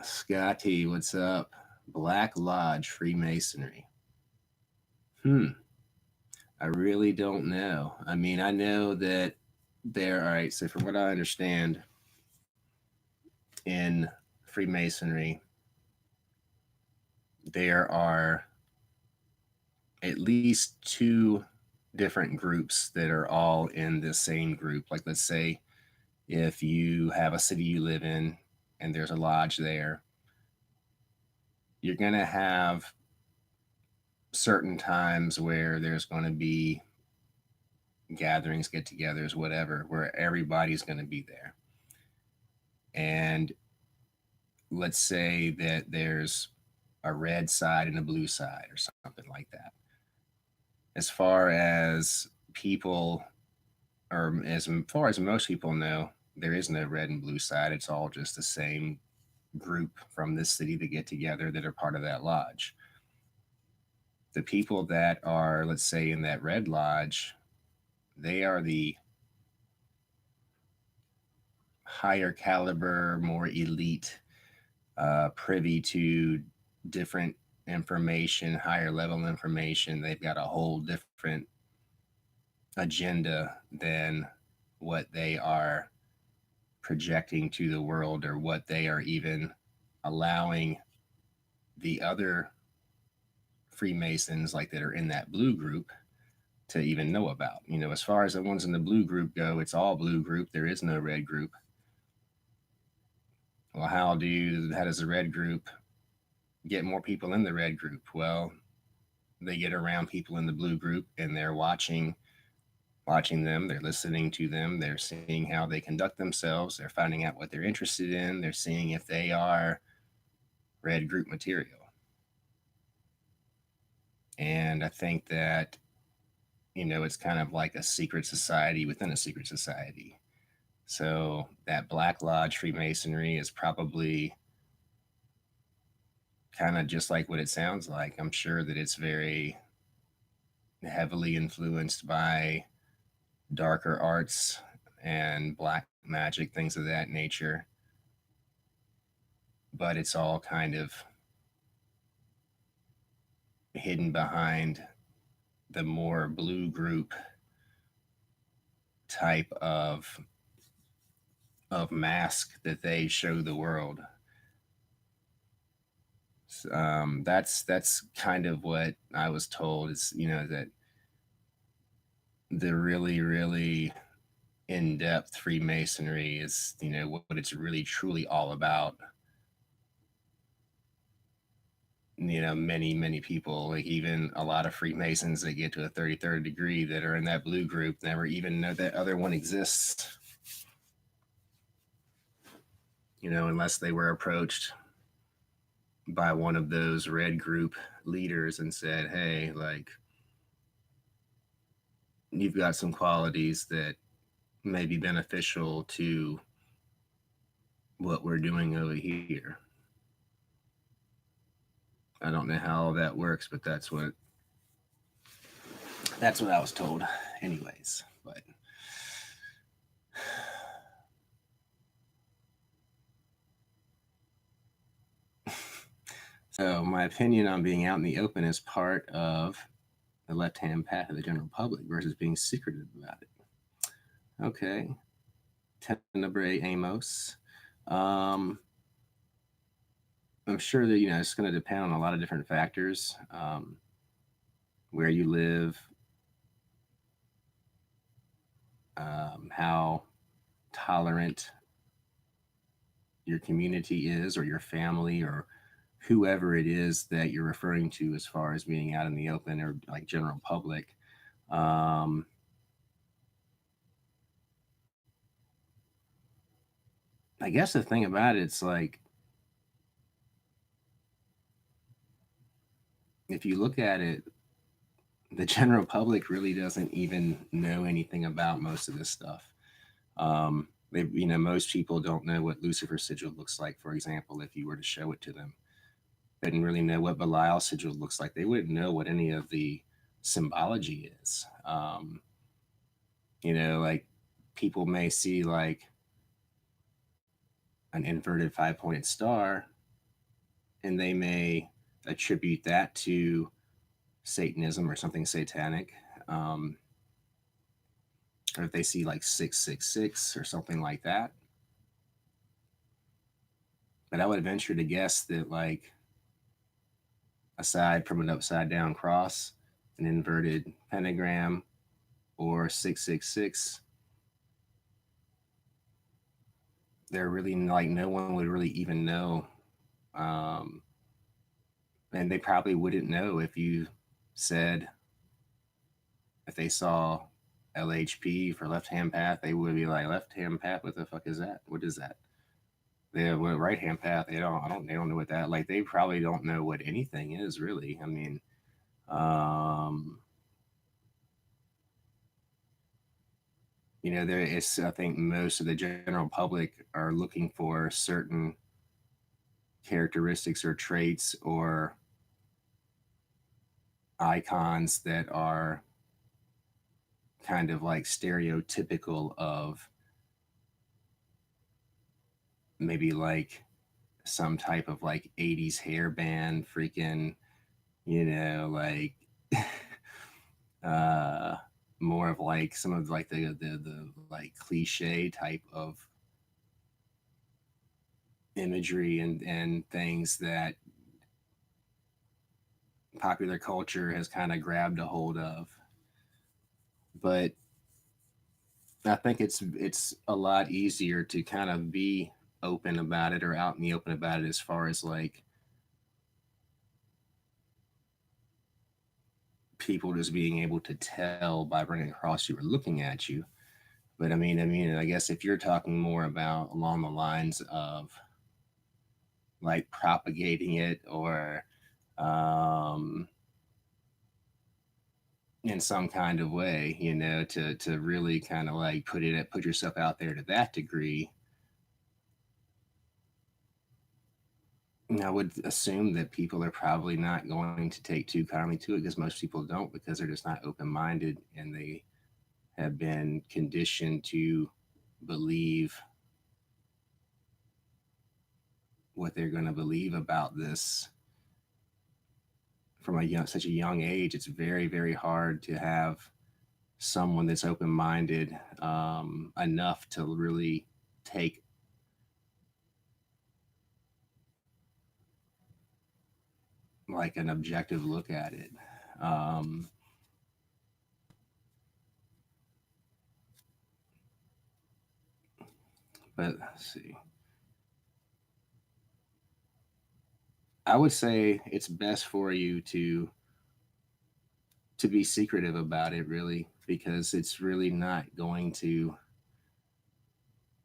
Scotty, what's up? Black Lodge Freemasonry. Hmm. I really don't know. I mean, I know that there, all right, so from what I understand in Freemasonry, there are at least two different groups that are all in the same group. Like, let's say if you have a city you live in and there's a lodge there, you're going to have certain times where there's going to be gatherings, get togethers, whatever, where everybody's going to be there. And let's say that there's a red side and a blue side or something like that. As far as people, or as far as most people know, there is no red and blue side. It's all just the same group from this city that get together that are part of that lodge. The people that are, let's say, in that red lodge, they are the higher caliber, more elite, privy to different information, higher level information. They've got a whole different agenda than what they are projecting to the world, or what they are even allowing the other Freemasons, like that are in that blue group, to even know about. As far as the ones in the blue group go, it's all blue group. There is no red group. Well, how does the red group get more people in the red group? Well, they get around people in the blue group, and they're watching them, they're listening to them, they're seeing how they conduct themselves, they're finding out what they're interested in, they're seeing if they are red group material. And I think that, it's kind of like a secret society within a secret society. So that Black Lodge Freemasonry is probably kind of just like what it sounds like. I'm sure that it's very heavily influenced by darker arts and black magic, things of that nature. But it's all kind of hidden behind the more blue group type of mask that they show the world. That's kind of what I was told, is that the really in-depth Freemasonry is what it's really truly all about. Many people, like even a lot of Freemasons that get to a 33rd degree that are in that blue group, never even know that other one exists. Unless they were approached by one of those red group leaders and said, hey, like, you've got some qualities that may be beneficial to what we're doing over here. I don't know how that works, but that's what I was told anyways. But so my opinion on being out in the open is part of the left-hand path of the general public versus being secretive about it. Okay. Tenebrae Amos. I'm sure that it's going to depend on a lot of different factors, where you live, how tolerant your community is, or your family, or whoever it is that you're referring to as far as being out in the open, or like general public. Um, I guess the thing about it, it's like, if you look at it, the general public really doesn't even know anything about most of this stuff. Most people don't know what Lucifer sigil looks like, for example, if you were to show it to them. They didn't really know what Belial sigil looks like. They wouldn't know what any of the symbology is. Like, people may see like an inverted 5-pointed star, and they may attribute that to Satanism or something satanic. Um, or if they see like 666 or something like that. But I would venture to guess that, like, aside from an upside down cross, an inverted pentagram, or 666, they're really like, no one would really even know. Um, and they probably wouldn't know if you said, if they saw LHP for left hand path, they would be like, left hand path, what the fuck is that? What is that? They went right hand path. They don't know what that, like, they probably don't know what anything is really. I mean, um, there is, I think most of the general public are looking for certain characteristics or traits or icons that are kind of like stereotypical of maybe like some type of like 80s hairband freaking, like, uh more of like some of like the like cliche type of imagery and things that popular culture has kind of grabbed a hold of. But I think it's a lot easier to kind of be open about it or out in the open about it as far as like people just being able to tell by running across you or looking at you. But I guess if you're talking more about along the lines of like propagating it or um, in some kind of way, to really kind of like put yourself out there to that degree, I would assume that people are probably not going to take too kindly to it because most people don't because they're just not open minded and they have been conditioned to believe what they're going to believe about this from such a young age. It's very very hard to have someone that's open minded enough to really take like an objective look at it. Um, but let's see. I would say it's best for you to be secretive about it, really, because it's really not going to.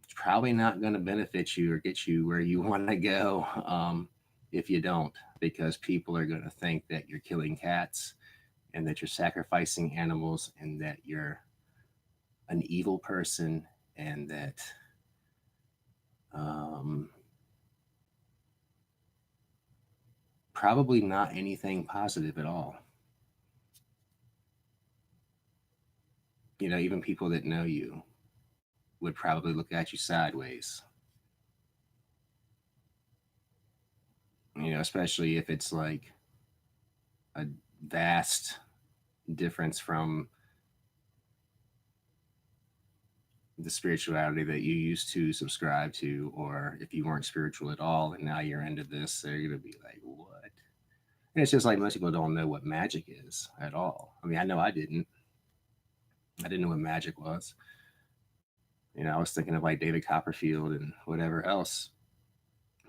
It's probably not going to benefit you or get you where you want to go if you don't, because people are going to think that you're killing cats and that you're sacrificing animals and that you're an evil person and that um, probably not anything positive at all. Even people that know you would probably look at you sideways. Especially if it's like a vast difference from the spirituality that you used to subscribe to, or if you weren't spiritual at all and now you're into this, they're gonna be like, "What?" And it's just like most people don't know what magic is at all. I mean, I know I didn't. I didn't know what magic was. I was thinking of like David Copperfield and whatever else.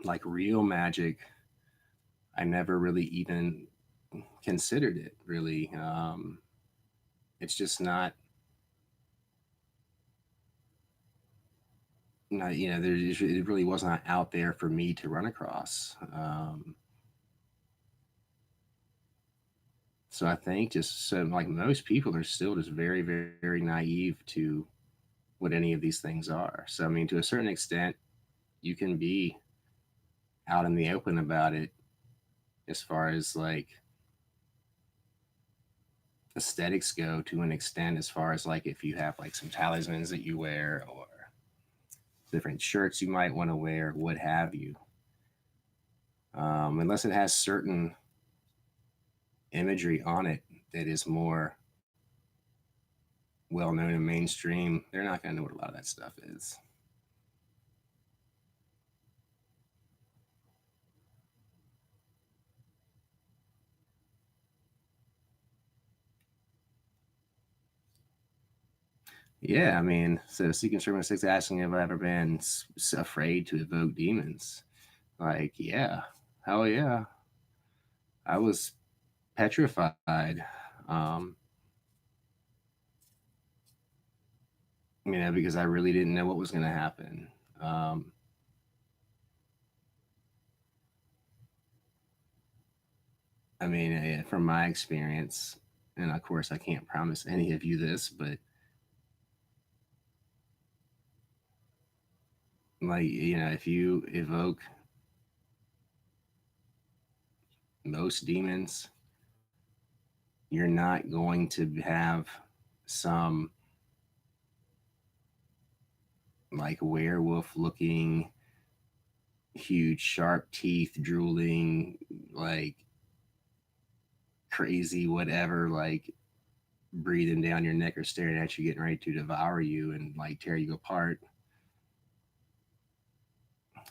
Like real magic, I never really even considered it. Really, it's just not. It really was not out there for me to run across. So I think just so like most people are still just very, very, very naive to what any of these things are. So I mean, to a certain extent, you can be out in the open about it as far as like aesthetics go to an extent as far as like if you have like some talismans that you wear or different shirts you might want to wear, what have you. Unless it has certain imagery on it that is more well known and mainstream, they're not going to know what a lot of that stuff is. Yeah, I mean, so Seeking Sermon 6 asking if I've ever been afraid to evoke demons. Like, yeah, hell yeah. I was petrified, um, because I really didn't know what was going to happen. Um, from my experience, and of course, I can't promise any of you this, but like, if you evoke most demons, you're not going to have some like werewolf looking, huge, sharp teeth, drooling, like crazy, whatever, like breathing down your neck or staring at you, getting ready to devour you and like tear you apart.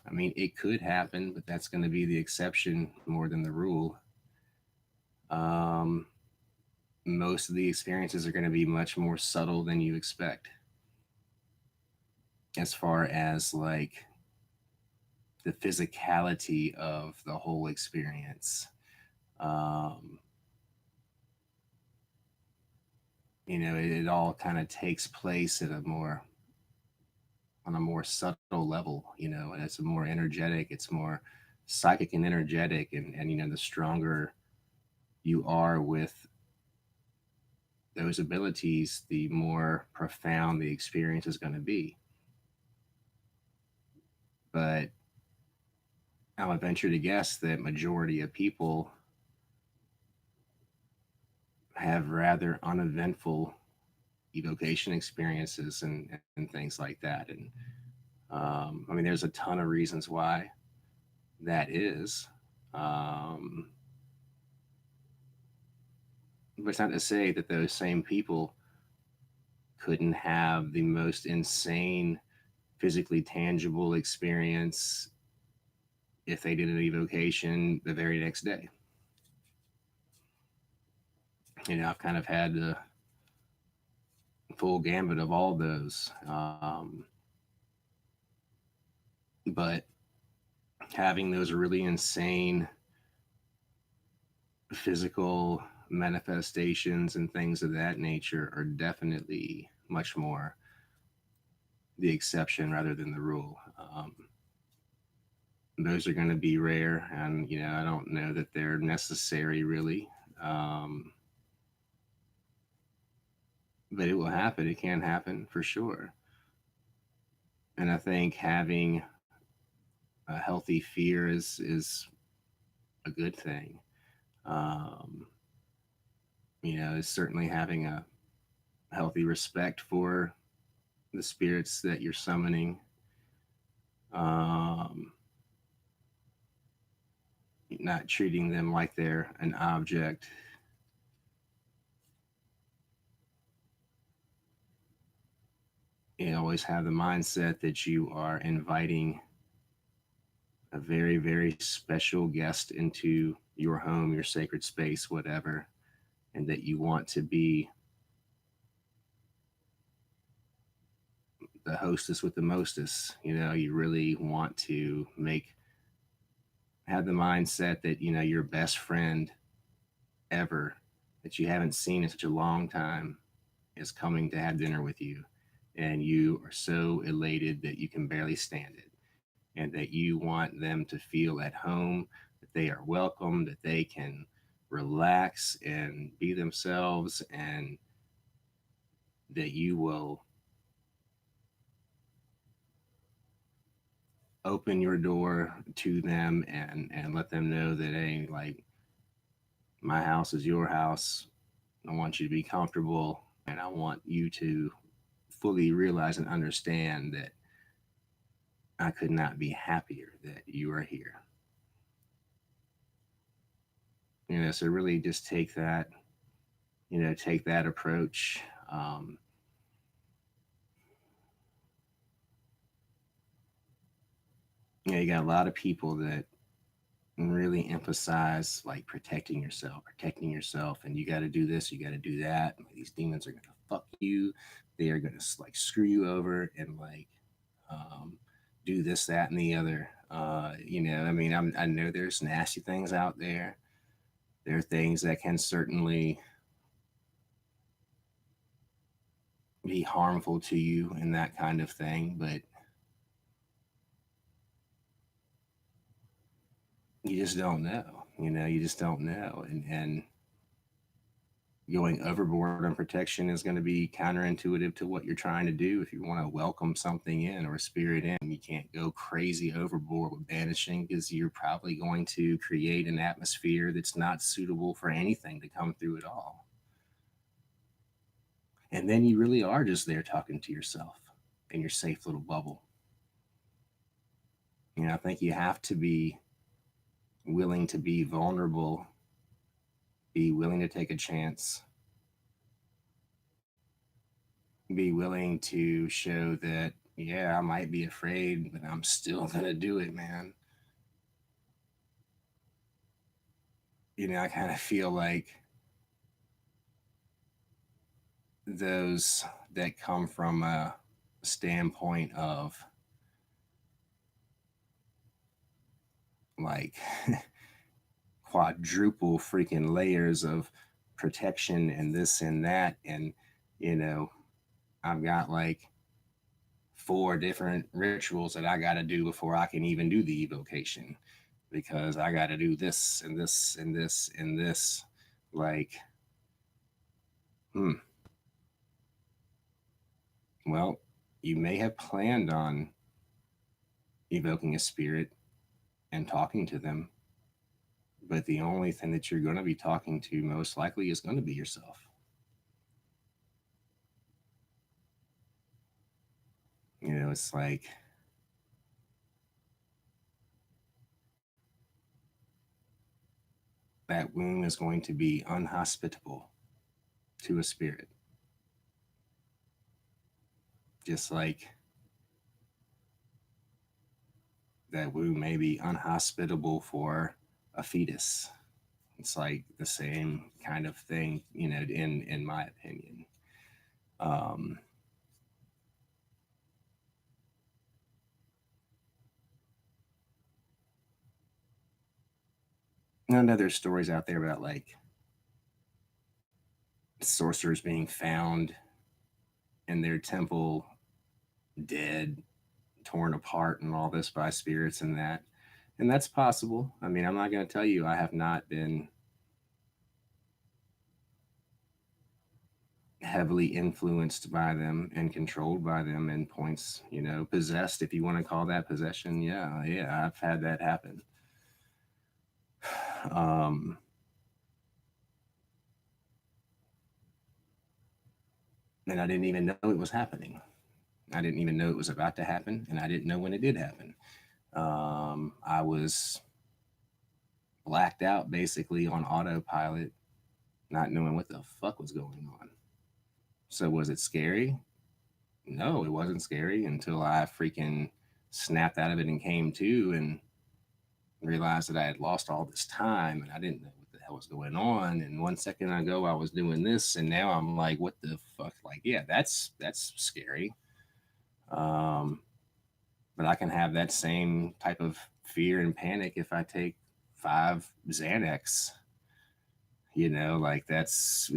I mean, it could happen, but that's going to be the exception more than the rule. Um, Most of the experiences are going to be much more subtle than you expect, as far as like the physicality of the whole experience. Um, it all kind of takes place at a more on a more subtle level, and it's more energetic, it's more psychic and energetic, and the stronger you are with those abilities, the more profound the experience is going to be. But I would venture to guess that majority of people have rather uneventful evocation experiences and things like that. And I mean, there's a ton of reasons why that is. Um, but it's not to say that those same people couldn't have the most insane, physically tangible experience if they did an evocation the very next day. I've kind of had the full gambit of all those. But having those really insane physical manifestations and things of that nature are definitely much more the exception rather than the rule. Those are going to be rare, and I don't know that they're necessary really. Um, but it will happen. It can happen for sure. And I think having a healthy fear is a good thing. Um, is certainly having a healthy respect for the spirits that you're summoning. Um, Not treating them like they're an object. Always have the mindset that you are inviting a very, very special guest into your home, your sacred space, whatever, and that you want to be the hostess with the mostest. You really want to have the mindset that, your best friend ever that you haven't seen in such a long time is coming to have dinner with you. And you are so elated that you can barely stand it. And that you want them to feel at home, that they are welcome, that they can relax and be themselves, and that you will open your door to them and let them know that, hey, like, my house is your house. I want you to be comfortable, and I want you to fully realize and understand that I could not be happier that you are here. So really just take that approach. Um, you got a lot of people that really emphasize like protecting yourself, and you got to do this, you got to do that. These demons are going to fuck you. They are going to like screw you over and like um, do this, that, and the other. I mean, I know there's nasty things out there. There are things that can certainly be harmful to you and that kind of thing, but you just don't know. You just don't know, and going overboard on protection is going to be counterintuitive to what you're trying to do. If you want to welcome something in or a spirit in, you can't go crazy overboard with banishing, because you're probably going to create an atmosphere that's not suitable for anything to come through at all. And then you really are just there talking to yourself in your safe little bubble. I think you have to be willing to be vulnerable, be willing to take a chance, be willing to show that, yeah, I might be afraid, but I'm still going to do it, man. I kind of feel like those that come from a standpoint of like quadruple freaking layers of protection and this and that. And, you know, I've got like four different rituals that I got to do before I can even do the evocation because I got to do this and this and this and this. Like, hmm, well, you may have planned on evoking a spirit and talking to them, but the only thing that you're going to be talking to most likely is going to be yourself. It's like that wound is going to be unhospitable to a spirit, just like that wound may be unhospitable for a fetus. It's like the same kind of thing, in my opinion. Um, I know there's stories out there about like sorcerers being found in their temple dead, torn apart, and all this by spirits and that. And that's possible. I mean, I'm not going to tell you I have not been heavily influenced by them and controlled by them in points, possessed, if you want to call that possession. Yeah, yeah, I've had that happen. Um, and I didn't even know it was happening. I didn't even know it was about to happen, and I didn't know when it did happen. I was blacked out basically on autopilot, not knowing what the fuck was going on. So, was it scary? No, it wasn't scary until I freaking snapped out of it and came to and realized that I had lost all this time and I didn't know what the hell was going on. And 1 second ago, I was doing this, and now I'm like, what the fuck? Like, yeah, that's scary. Um, but I can have that same type of fear and panic if I take 5 Xanax. Like that's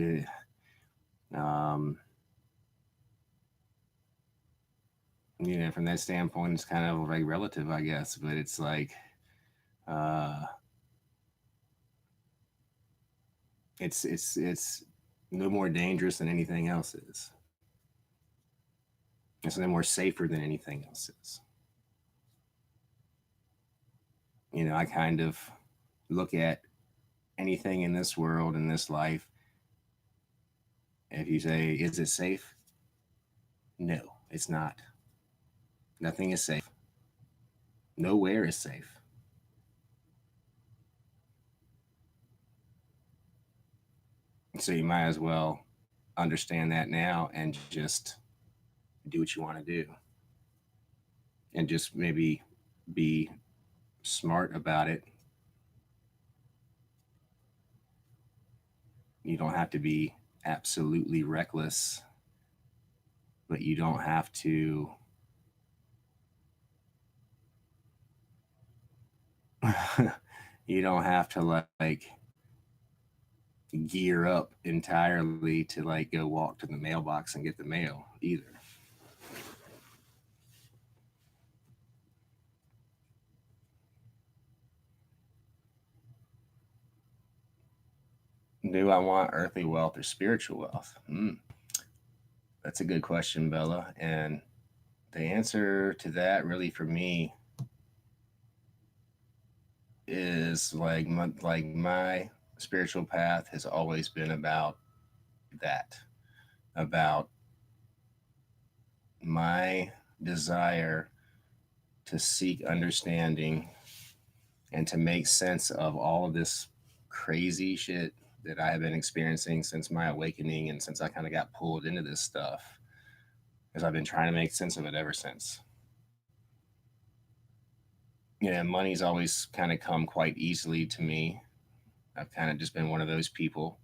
um, from that standpoint, it's kind of like relative, I guess. But it's like uh, it's no more dangerous than anything else is. It's no more safer than anything else is. I kind of look at anything in this world, in this life. If you say, is it safe? No, it's not. Nothing is safe. Nowhere is safe. So you might as well understand that now and just do what you want to do and just maybe be smart about it. You don't have to be absolutely reckless, but you don't have to you don't have to like gear up entirely to like go walk to the mailbox and get the mail either. Do I want earthly wealth or spiritual wealth? That's a good question, Bella. And the answer to that, really, for me, is like my spiritual path has always been about that, about my desire to seek understanding and to make sense of all of this crazy shit that I have been experiencing since my awakening and since I kind of got pulled into this stuff. because I've been trying to make sense of it ever since. Yeah, money's always kind of come quite easily to me. I've kind of just been one of those people,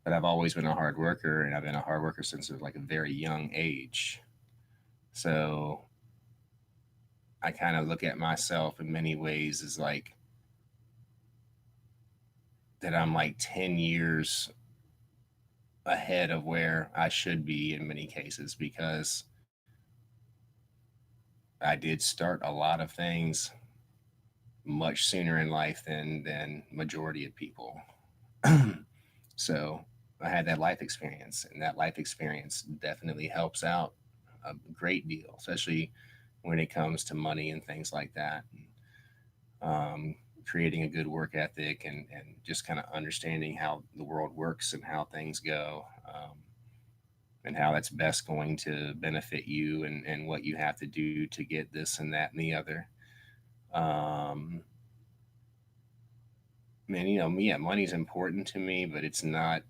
but I've always been a hard worker, and I've been a hard worker since like a very young age. So I kind of look at myself in many ways as like that I'm like 10 years ahead of where I should be in many cases because I did start a lot of things much sooner in life than majority of people. So I had that life experience, and that life experience definitely helps out a great deal, especially when it comes to money and things like that. Um, Creating a good work ethic and just kind of understanding how the world works and how things go, and how that's best going to benefit you and what you have to do to get this and that and the other. Um, and yeah, money's important to me, but it's not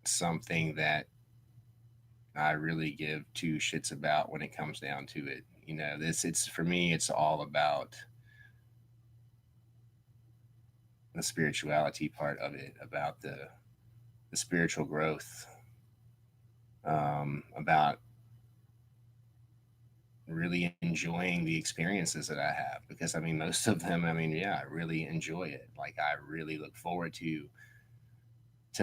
something that I really give two shits about when it comes down to it. This it's for me. It's all about the spirituality part of it, about the spiritual growth, about really enjoying the experiences that I have. Because I mean, most of them, I mean, yeah, I really enjoy it. Like I really look forward to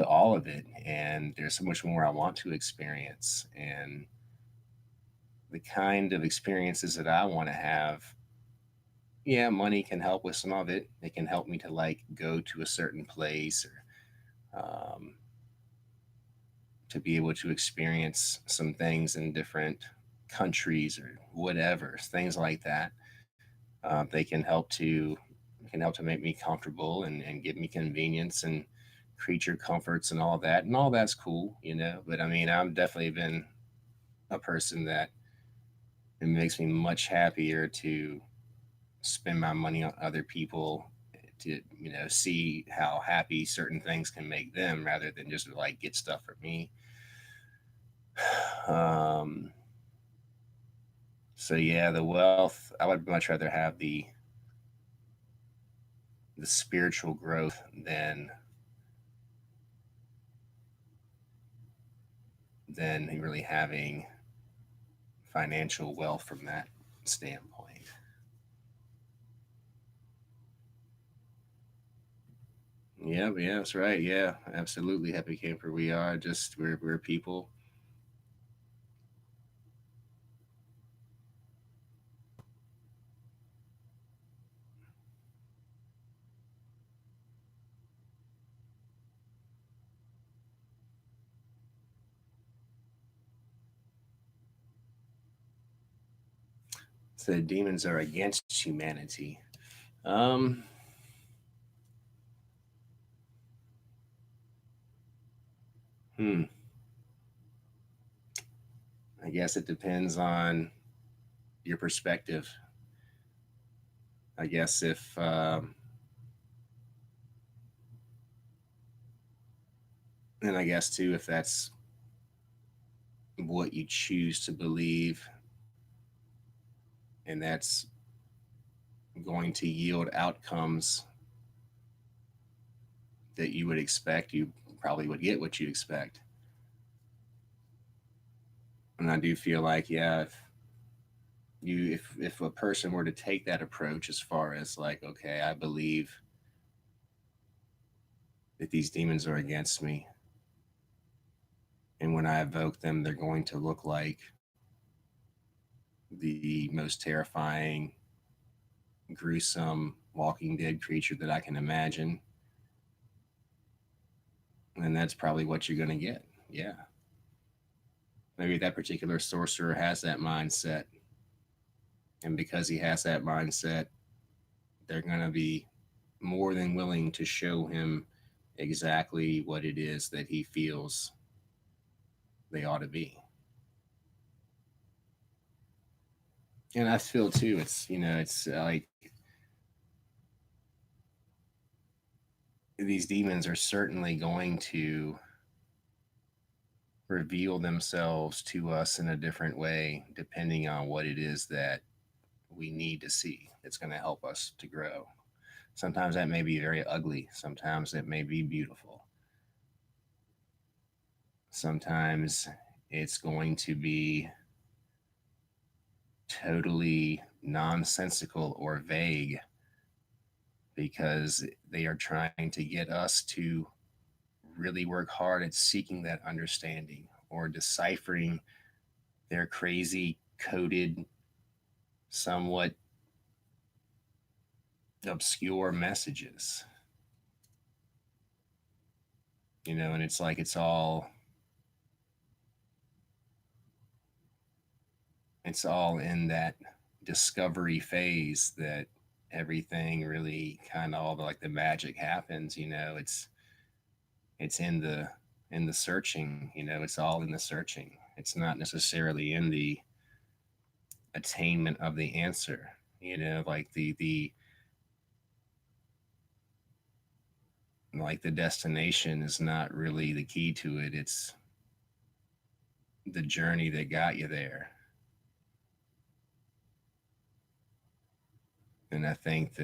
all of it, and there's so much more I want to experience, and the kind of experiences that I want to have. Yeah, money can help with some of it. It can help me to like go to a certain place or to be able to experience some things in different countries or whatever, things like that. They can help to make me comfortable and give me convenience and creature comforts and all that's cool. But I mean, I've definitely been a person that it makes me much happier to spend my money on other people to see how happy certain things can make them rather than just like get stuff for me. um so yeah, the wealth, I would much rather have the spiritual growth than really having financial wealth from that standpoint. Yeah, yeah, that's right. Yeah, absolutely. Happy camper. We are just we're people. So demons are against humanity. Um, hmm. I guess it depends on your perspective. I guess if and I guess too, if that's what you choose to believe, and that's going to yield outcomes that you would expect, you probably would get what you expect. And I do feel like, yeah, if a person were to take that approach as far as like, okay, I believe that these demons are against me, and when I evoke them, they're going to look like the most terrifying, gruesome, walking dead creature that I can imagine, and that's probably what you're going to get. Yeah, maybe that particular sorcerer has that mindset, and because he has that mindset, they're going to be more than willing to show him exactly what it is that he feels they ought to be. And I feel too, it's like these demons are certainly going to reveal themselves to us in a different way, depending on what it is that we need to see. It's going to help us to grow. Sometimes that may be very ugly, sometimes it may be beautiful, sometimes it's going to be totally nonsensical or vague because they are trying to get us to really work hard at seeking that understanding or deciphering their crazy coded, somewhat obscure messages. And it's like it's all in that discovery phase that everything really kind of all the like the magic happens. It's in the searching. It's all in the searching. It's not necessarily in the attainment of the answer. Like the destination is not really the key to it. It's the journey that got you there. And I think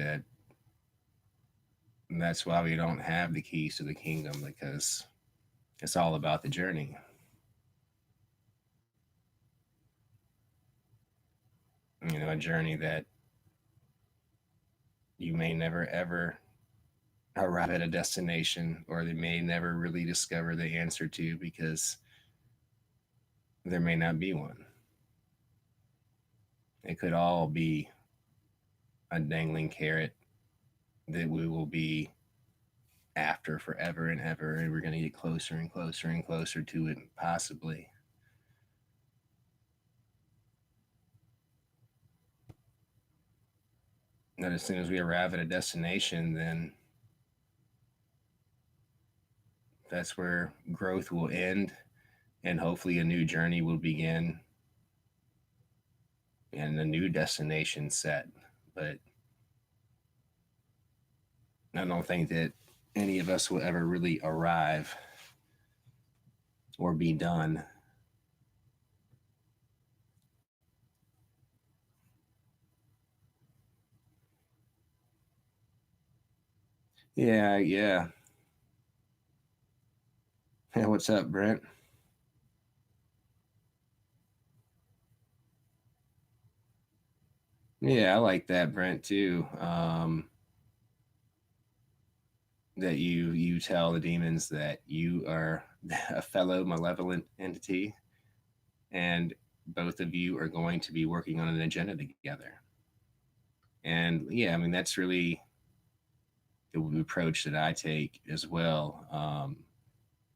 that's why we don't have the keys to the kingdom, because it's all about the journey. A journey that you may never ever arrive at a destination, or they may never really discover the answer to, because there may not be one. It could all be a dangling carrot that we will be after forever and ever, and we're going to get closer and closer and closer to it, possibly. And as soon as we arrive at a destination, then that's where growth will end, and hopefully a new journey will begin and a new destination set. But I don't think that any of us will ever really arrive or be done. Yeah, yeah. Hey, what's up, Brent? Yeah, I like that, Brent, too. That you tell the demons that you are a fellow malevolent entity, and both of you are going to be working on an agenda together. And yeah, I mean that's really the approach that I take as well.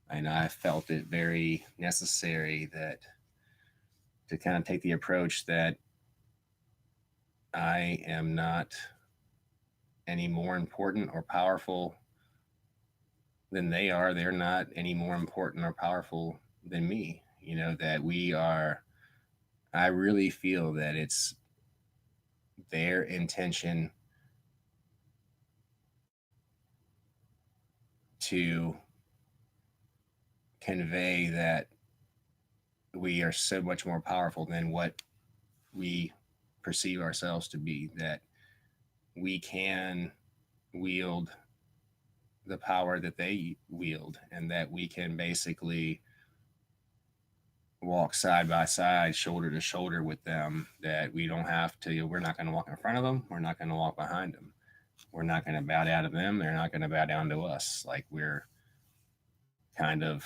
And I felt it very necessary that to kind of take the approach that I am not any more important or powerful than they are. They're not any more important or powerful than me. That we are, I really feel that it's their intention to convey that we are so much more powerful than what we perceive ourselves to be, that we can wield the power that they wield, and that we can basically walk side by side, shoulder to shoulder with them, that we don't have to, we're not going to walk in front of them, we're not going to walk behind them, we're not going to bow down to them, they're not going to bow down to us. Like we're kind of,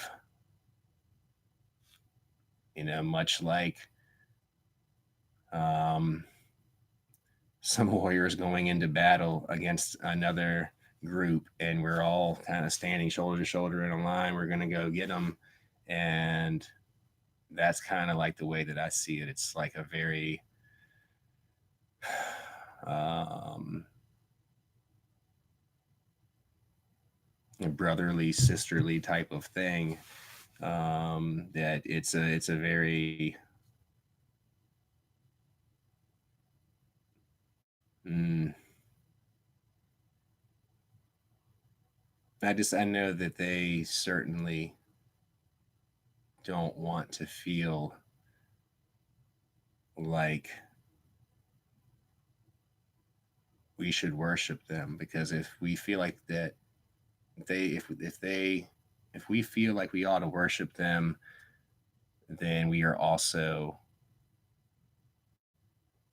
much like um, some warriors going into battle against another group, and we're all kind of standing shoulder to shoulder in a line. We're going to go get them. And that's kind of like the way that I see it. It's like a very um, brotherly, sisterly type of thing. That it's a very mm, I know that they certainly don't want to feel like we should worship them, because if we feel like that they if we feel like we ought to worship them, then we are also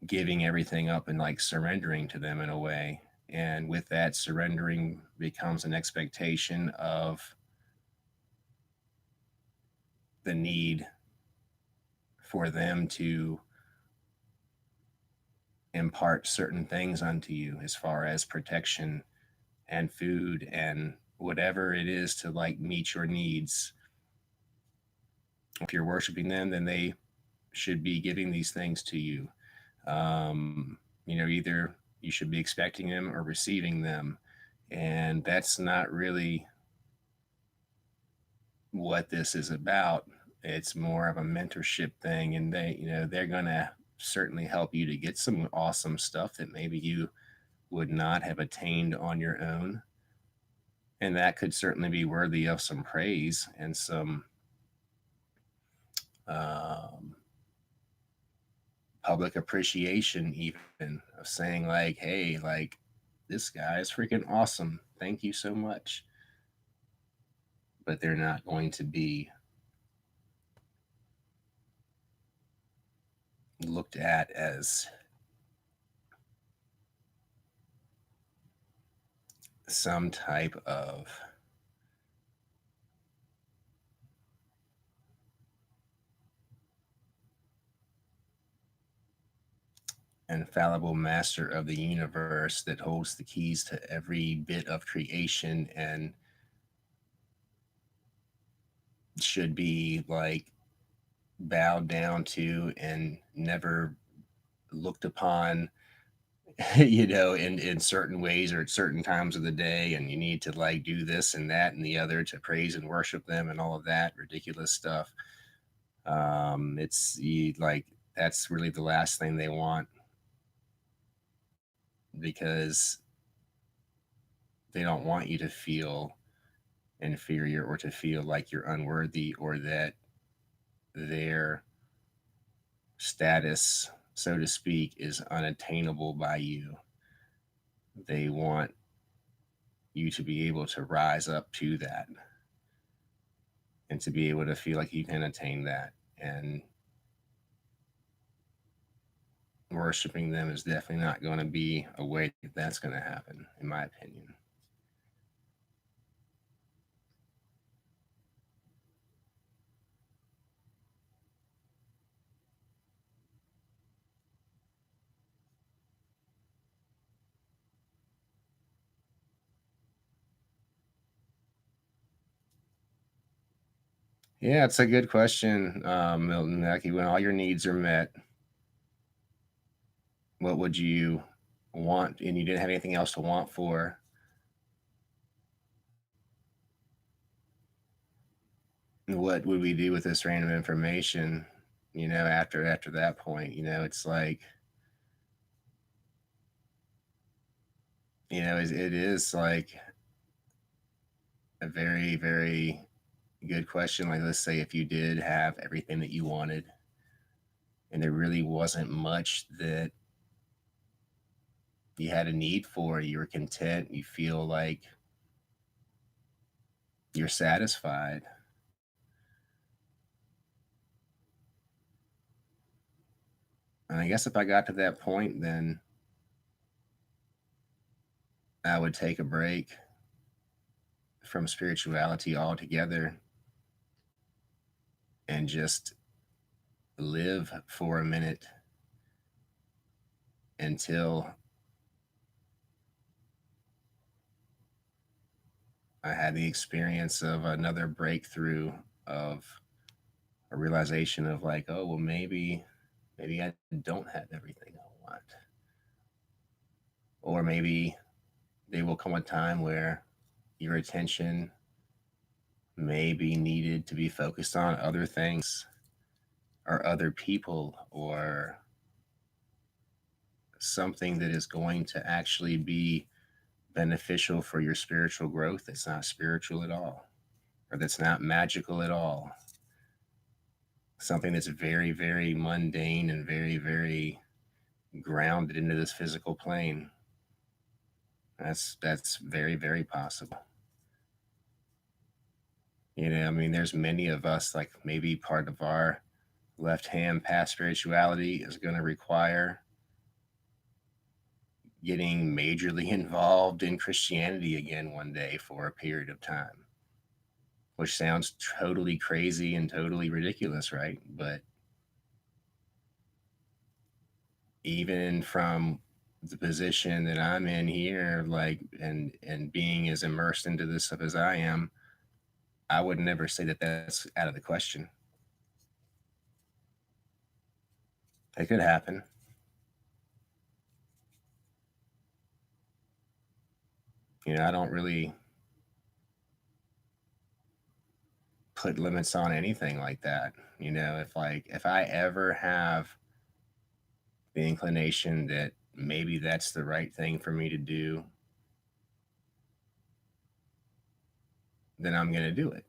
giving everything up and like surrendering to them in a way. And with that, surrendering becomes an expectation of the need for them to impart certain things unto you, as far as protection and food and whatever it is to like meet your needs. If you're worshiping them, then they should be giving these things to you. Either you should be expecting them or receiving them. And that's not really what this is about. It's more of a mentorship thing, and they're gonna certainly help you to get some awesome stuff that maybe you would not have attained on your own. And that could certainly be worthy of some praise and some um, public appreciation, even of saying, like, hey, like, this guy is freaking awesome. Thank you so much. But they're not going to be looked at as some type of infallible master of the universe that holds the keys to every bit of creation and should be like bowed down to and never looked upon, in certain ways or at certain times of the day. And you need to like do this and that and the other to praise and worship them and all of that ridiculous stuff. Like, that's really the last thing they want, because they don't want you to feel inferior or to feel like you're unworthy or that their status, so to speak, is unattainable by you. They want you to be able to rise up to that and to be able to feel like you can attain that. And worshiping them is definitely not going to be a way that that's going to happen, in my opinion. Yeah, it's a good question, Milton. Like, when all your needs are met, what would you want? And you didn't have anything else to want for. What would we do with this random information? After that point, it's like, it is like a very, very good question. Like, let's say if you did have everything that you wanted, and there really wasn't much that you had a need for, you were content, you feel like you're satisfied. And I guess if I got to that point, then I would take a break from spirituality altogether and just live for a minute until I had the experience of another breakthrough, of a realization of like, oh, well, maybe I don't have everything I want. Or maybe there will come a time where your attention may be needed to be focused on other things or other people or something that is going to actually be beneficial for your spiritual growth that's not spiritual at all, or that's not magical at all. something that's very, very mundane and very, very grounded into this physical plane. That's very, very possible. I mean, there's many of us, like maybe part of our left hand past spirituality is going to require getting majorly involved in Christianity again one day for a period of time, which sounds totally crazy and totally ridiculous, right? But even from the position that I'm in here, like, and being as immersed into this stuff as I am, I would never say that that's out of the question. It could happen. I don't really put limits on anything like that. If I ever have the inclination that maybe that's the right thing for me to do, then I'm going to do it,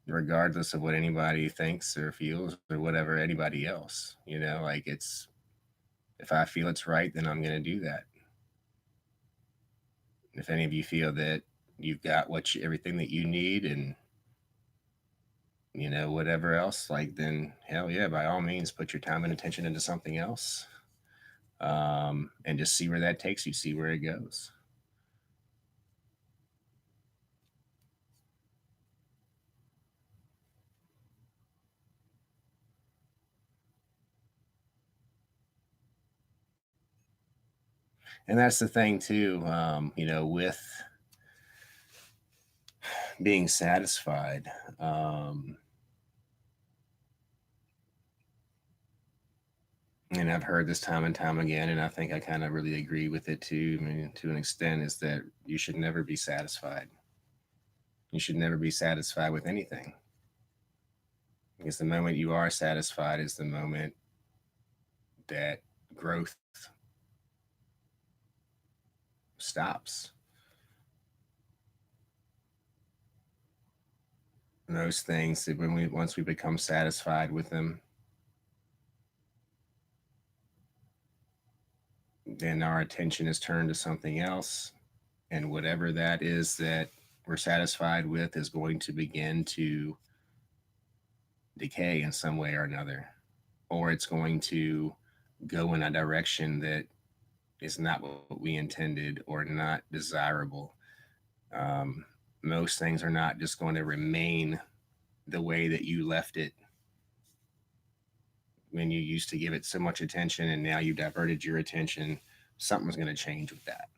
regardless of what anybody thinks or feels or whatever anybody else. Like, it's if I feel it's right, then I'm going to do that. If any of you feel that you've got everything that you need and whatever else, like, then hell yeah, by all means, put your time and attention into something else, and just see where that takes you, see where it goes. And that's the thing too, with being satisfied. And I've heard this time and time again, and I think I kind of really agree with it too. I mean, to an extent, is that you should never be satisfied. You should never be satisfied with anything, because the moment you are satisfied is the moment that growth stops. And those things, that when we once we become satisfied with them, then our attention is turned to something else, and whatever that is that we're satisfied with is going to begin to decay in some way or another, or it's going to go in a direction that is not what we intended or not desirable. Um, most things are not just going to remain the way that you left it when you used to give it so much attention, and now you diverted your attention. Something's going to change with that.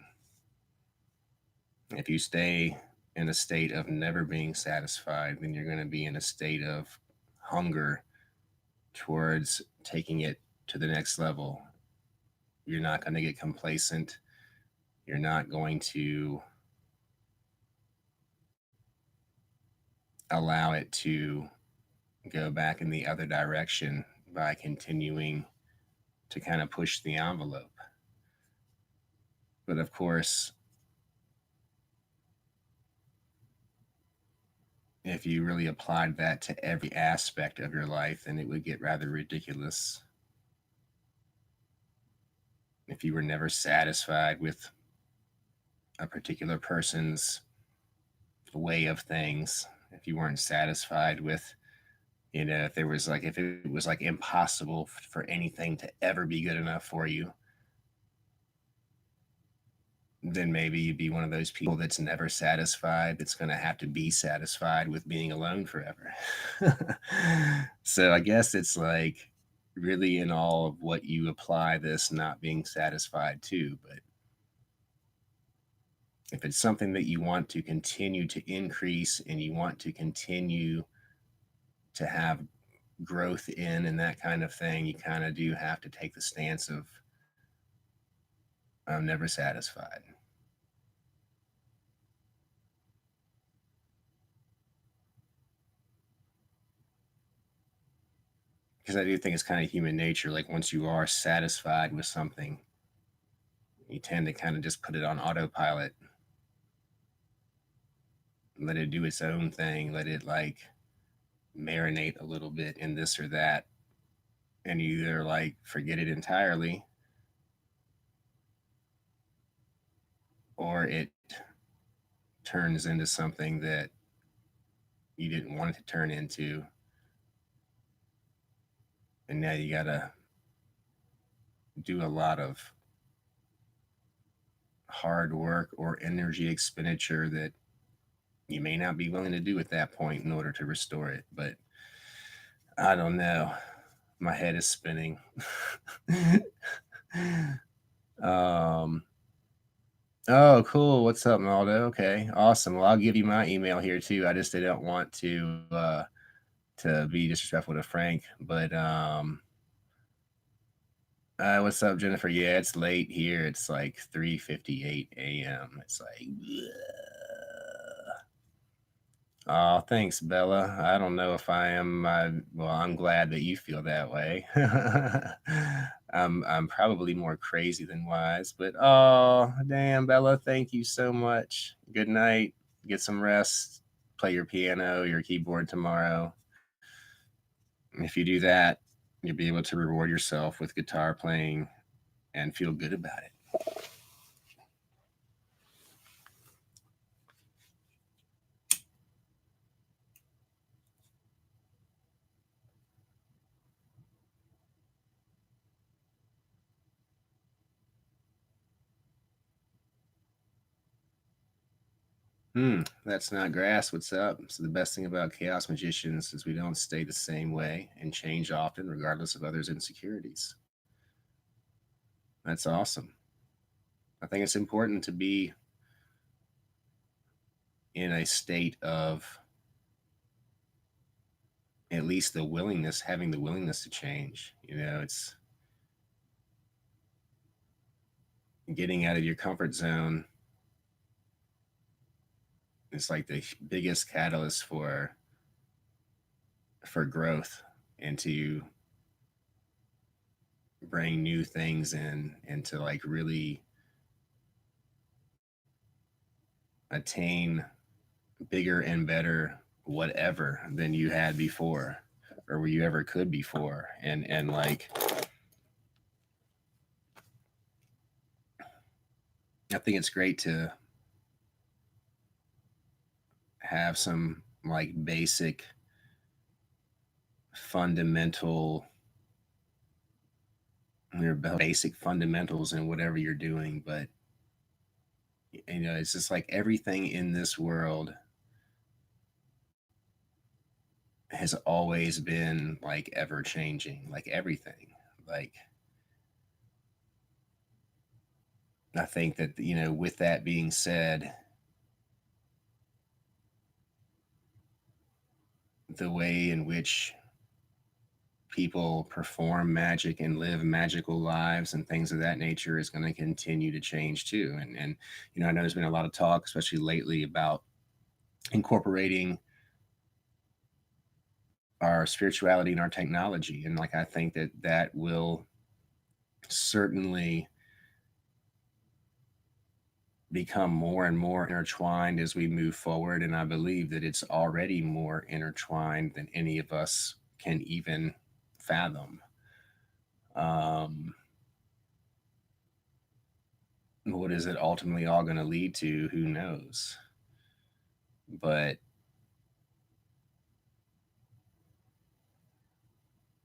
If you stay in a state of never being satisfied, then you're going to be in a state of hunger towards taking it to the next level. You're not going to get complacent. You're not going to allow it to go back in the other direction by continuing to kind of push the envelope. But of course, if you really applied that to every aspect of your life, then it would get rather ridiculous. If you were never satisfied with a particular person's way of things, if you weren't satisfied with, if it was like impossible for anything to ever be good enough for you, then maybe you'd be one of those people that's never satisfied, that's going to have to be satisfied with being alone forever. So I guess it's like really in all of what you apply this not being satisfied to. But if it's something that you want to continue to increase and you want to continue to have growth in and that kind of thing, you kind of do have to take the stance of I'm never satisfied. Because I do think it's kind of human nature. Like, once you are satisfied with something, you tend to kind of just put it on autopilot, let it do its own thing, let it, like, marinate a little bit in this or that, and either like forget it entirely, or it turns into something that you didn't want it to turn into, and now you gotta do a lot of hard work or energy expenditure that you may not be willing to do at that point in order to restore it. But I don't know. My head is spinning. um, oh, cool. What's up, Maldo? Okay, awesome. Well, I'll give you my email here too. I just didn't want to be disrespectful to Frank, but what's up, Jennifer? Yeah, it's late here. It's like 3:58 a.m. It's like, oh, thanks, Bella. I don't know if I am. Well, I'm glad that you feel that way. I'm probably more crazy than wise, but oh, damn, Bella, thank you so much. Good night. Get some rest. Play your piano, your keyboard tomorrow. If you do that, you'll be able to reward yourself with guitar playing and feel good about it. That's not grass. What's up? So the best thing about chaos magicians is we don't stay the same way and change often, regardless of others' insecurities. That's awesome. I think it's important to be in a state of at least the willingness, having the willingness to change. It's getting out of your comfort zone. It's like the biggest catalyst for growth and to bring new things in and to like really attain bigger and better whatever than you had before or where you ever could before. And like I think it's great to have some like fundamental basic fundamentals in whatever you're doing. But it's just like everything in this world has always been like ever changing, like everything. Like I think that with that being said, the way in which people perform magic and live magical lives and things of that nature is going to continue to change too. And I know there's been a lot of talk, especially lately, about incorporating our spirituality and our technology. And like I think that that will certainly become more and more intertwined as we move forward. And I believe that it's already more intertwined than any of us can even fathom. Um, what is it ultimately all going to lead to? Who knows? But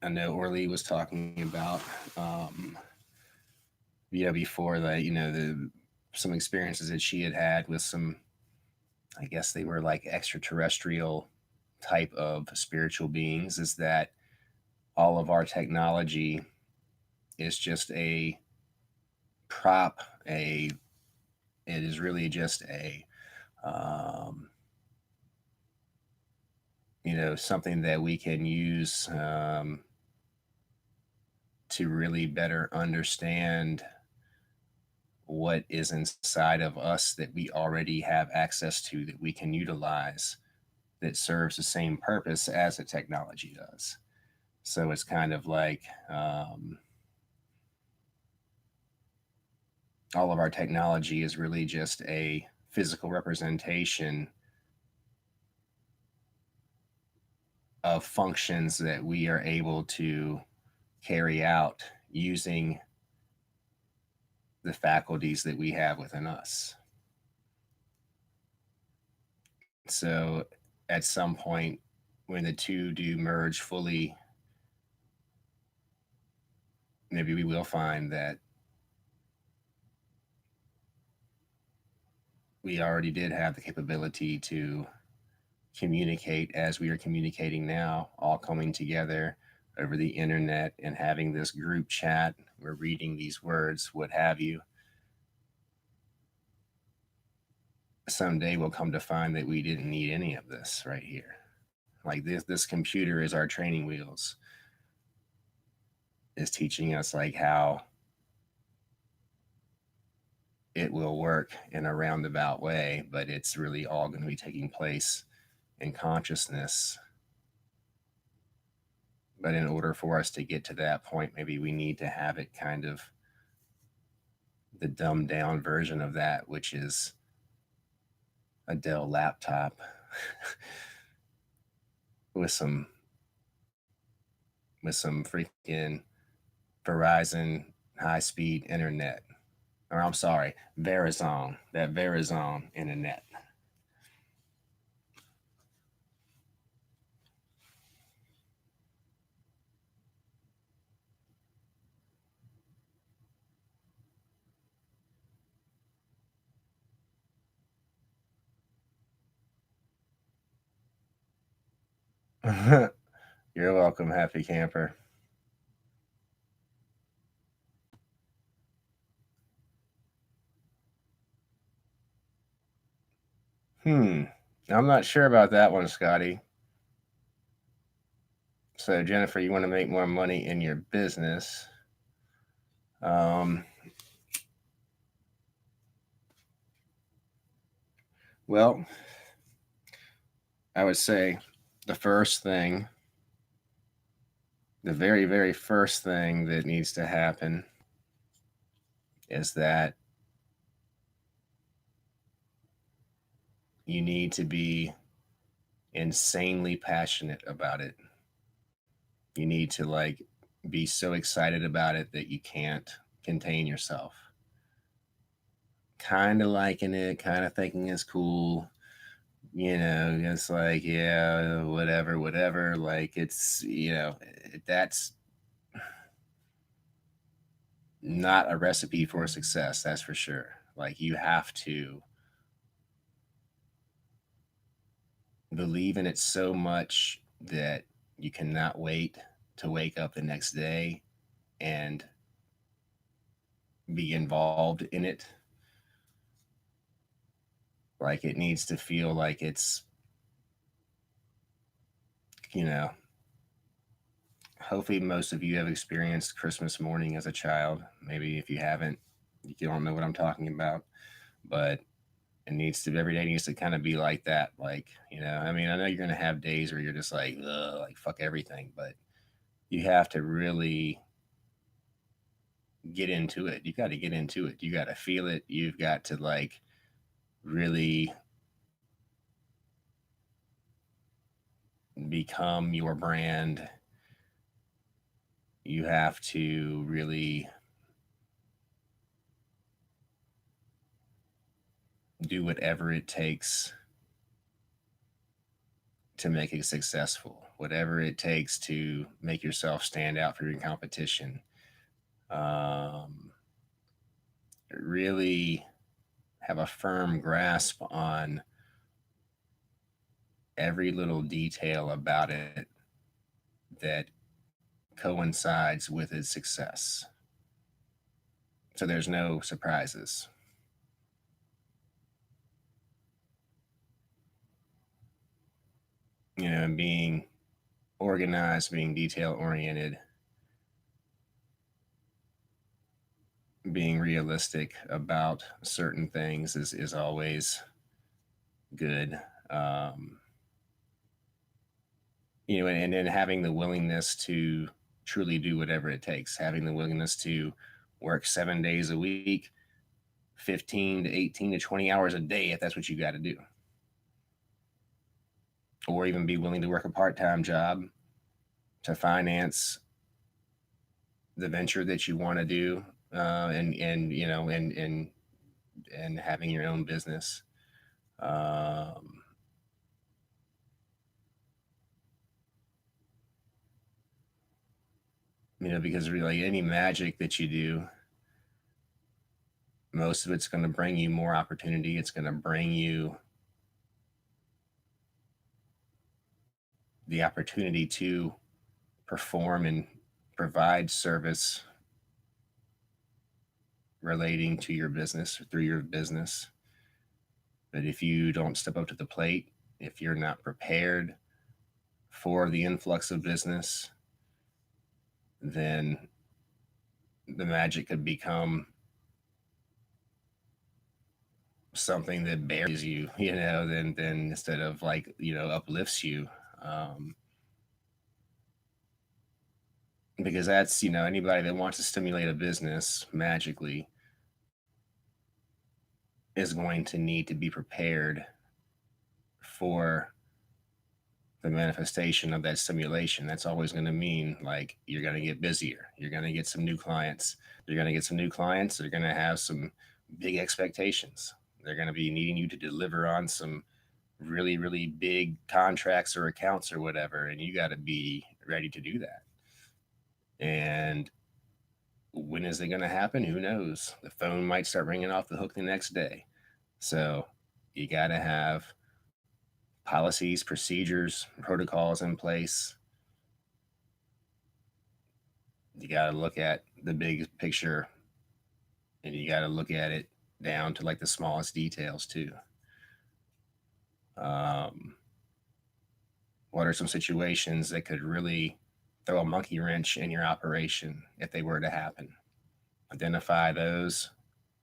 I know Orly was talking about, before that, some experiences that she had had with some, I guess they were like extraterrestrial type of spiritual beings, is that all of our technology is just a prop, it is really just um, something that we can use to really better understand what is inside of us that we already have access to that we can utilize that serves the same purpose as the technology does. So it's kind of like all of our technology is really just a physical representation of functions that we are able to carry out using the faculties that we have within us. So at some point, when the two do merge fully, maybe we will find that we already did have the capability to communicate as we are communicating now, all coming together over the internet and having this group chat. We're reading these words, what have you. Someday we'll come to find that we didn't need any of this right here. Like this computer is our training wheels, is teaching us like how it will work in a roundabout way, but it's really all going to be taking place in consciousness. But in order for us to get to that point, maybe we need to have it kind of the dumbed down version of that, which is a Dell laptop with some freaking Verizon high speed internet. Or I'm sorry, Verizon, that Verizon internet. You're welcome, happy camper. Hmm. I'm not sure about that one, Scotty. So, Jennifer, you want to make more money in your business. Um, well, I would say the first thing, the very, very first thing that needs to happen is that you need to be insanely passionate about it. You need to like be so excited about it that you can't contain yourself. Kind of liking it, kind of thinking it's cool. It's like, yeah, whatever, whatever. Like, that's not a recipe for success, that's for sure. Like, you have to believe in it so much that you cannot wait to wake up the next day and be involved in it. Like, it needs to feel like it's, you know, hopefully most of you have experienced Christmas morning as a child. Maybe if you haven't, you don't know what I'm talking about. But it needs to every day needs to kind of be like that. Like, I mean, I know you're gonna have days where you're just like fuck everything, but you have to really get into it. You got to get into it. You got to feel it. You've got to like really become your brand. You have to really do whatever it takes to make it successful, whatever it takes to make yourself stand out for your competition. Um, really have a firm grasp on every little detail about it that coincides with its success. So there's no surprises. And being organized, being detail oriented, being realistic about certain things is always good. Um, and then having the willingness to truly do whatever it takes, having the willingness to work 7 days a week, 15 to 18 to 20 hours a day, if that's what you got to do. or even be willing to work a part-time job to finance the venture that you want to do, and you know and having your own business. Um, because really any magic that you do, most of it's going to bring you more opportunity. It's going to bring you the opportunity to perform and provide service relating to your business or through your business. But if you don't step up to the plate, if you're not prepared for the influx of business, then the magic could become something that buries you, then instead of like, uplifts you. Um, because that's, anybody that wants to stimulate a business magically is going to need to be prepared for the manifestation of that stimulation. That's always going to mean like you're going to get busier. You're going to get some new clients. You're going to get some new clients. They're going to have some big expectations. They're going to be needing you to deliver on some really, really big contracts or accounts or whatever. And you got to be ready to do that. And when is it going to happen? Who knows? The phone might start ringing off the hook the next day. So you got to have policies, procedures, protocols in place. You got to look at the big picture, and you got to look at it down to like the smallest details too. Um, what are some situations that could really throw a monkey wrench in your operation if they were to happen? Identify those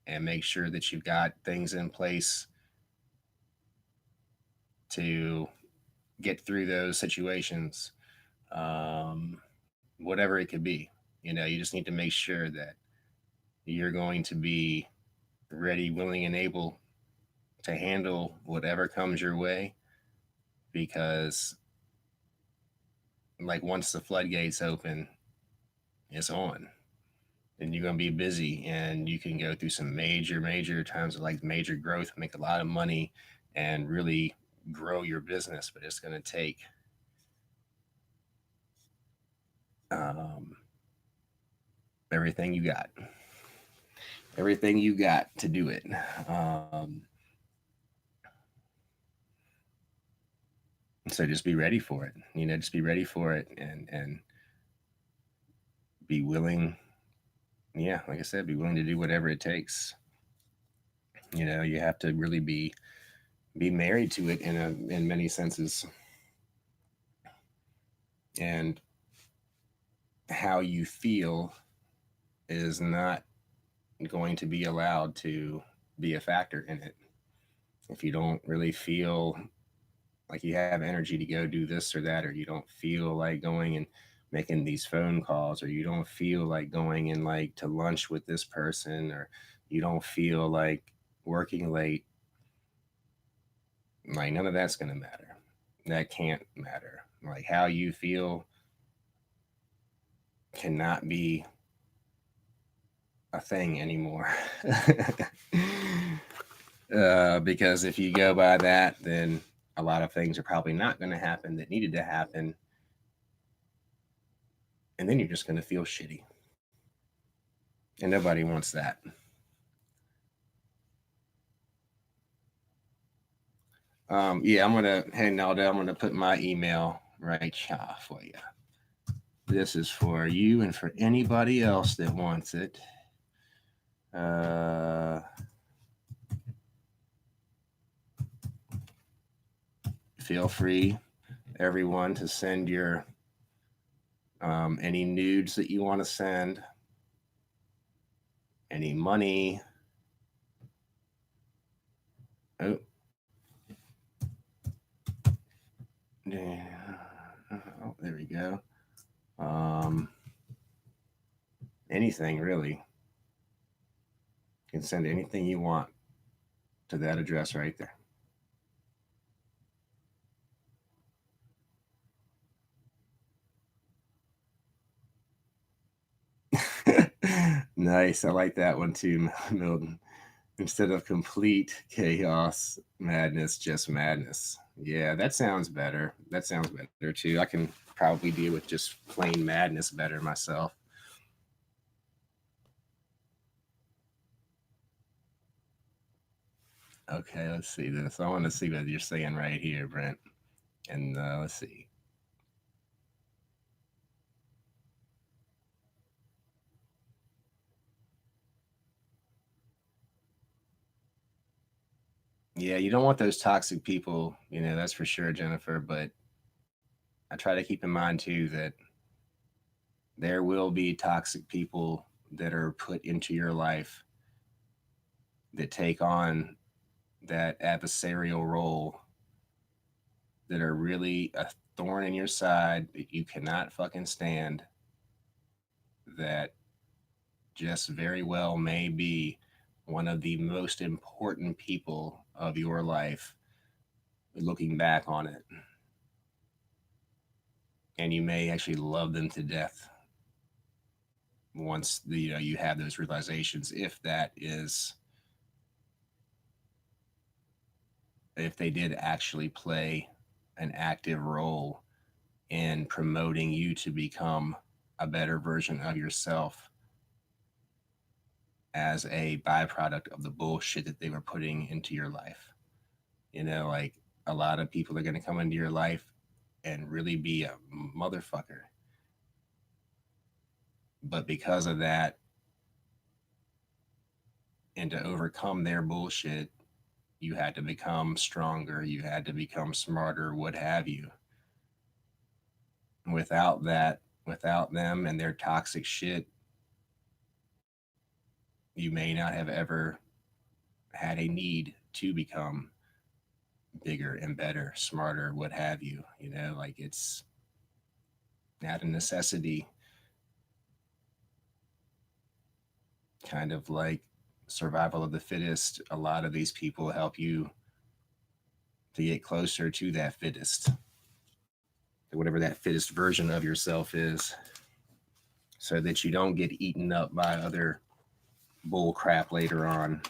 and make sure that you've got things in place to get through those situations, whatever it could be. You just need to make sure that you're going to be ready, willing, and able to handle whatever comes your way, because like once the floodgates open, it's on, and you're going to be busy, and you can go through some major times of like major growth, make a lot of money, and really grow your business. But it's going to take um, everything you got, to do it. um, so just be ready for it. Just be ready for it, and be willing. Yeah, like I said, be willing to do whatever it takes. You have to really be married to it in many senses, and how you feel is not going to be allowed to be a factor in it. If you don't really feel like you have energy to go do this or that, or you don't feel like going and making these phone calls, or you don't feel like going and like to lunch with this person, or you don't feel like working late, like none of that's going to matter. That can't matter. Like how you feel cannot be a thing anymore. Because if you go by that, then a lot of things are probably not going to happen that needed to happen. And then you're just going to feel shitty. And nobody wants that. Yeah, hey, Naldo, I'm going to put my email right here for you. This is for you and for anybody else that wants it. Feel free, everyone, to send your any nudes that you want to send, any money. Oh, oh, there we go. Anything really. You can send anything you want to that address right there. Nice. I like that one too, Milton. Instead of complete chaos, madness, just madness. Yeah, that sounds better. That sounds better too. I can probably deal with just plain madness better myself. Okay, let's see this. I want to see what you're saying right here, Brent. And let's see. Yeah, you don't want those toxic people, that's for sure, Jennifer. But I try to keep in mind too that there will be toxic people that are put into your life that take on that adversarial role that are really a thorn in your side that you cannot fucking stand, that just very well may be one of the most important people of your life looking back on it. And you may actually love them to death once you have those realizations, if that is, if they did actually play an active role in promoting you to become a better version of yourself as a byproduct of the bullshit that they were putting into your life. Like, a lot of people are going to come into your life and really be a motherfucker. But because of that, and to overcome their bullshit, you had to become stronger, you had to become smarter, what have you. Without that, without them and their toxic shit, you may not have ever had a need to become bigger and better, smarter, what have you. Like, it's not a necessity, kind of like survival of the fittest. A lot of these people help you to get closer to that fittest, whatever that fittest version of yourself is, so that you don't get eaten up by other bull crap later on.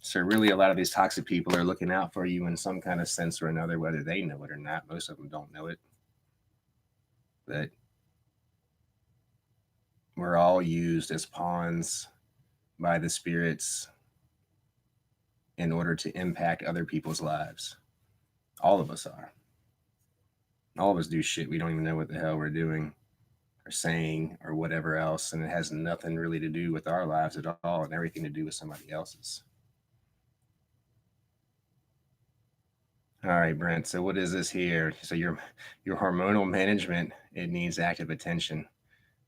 So really, a lot of these toxic people are looking out for you in some kind of sense or another, whether they know it or not. Most of them don't know it, but we're all used as pawns by the spirits in order to impact other people's lives. All of us are. All of us do shit we don't even know what the hell we're doing or saying or whatever else, and it has nothing really to do with our lives at all and everything to do with somebody else's. All right, Brent. So what is this here? So your hormonal management, it needs active attention.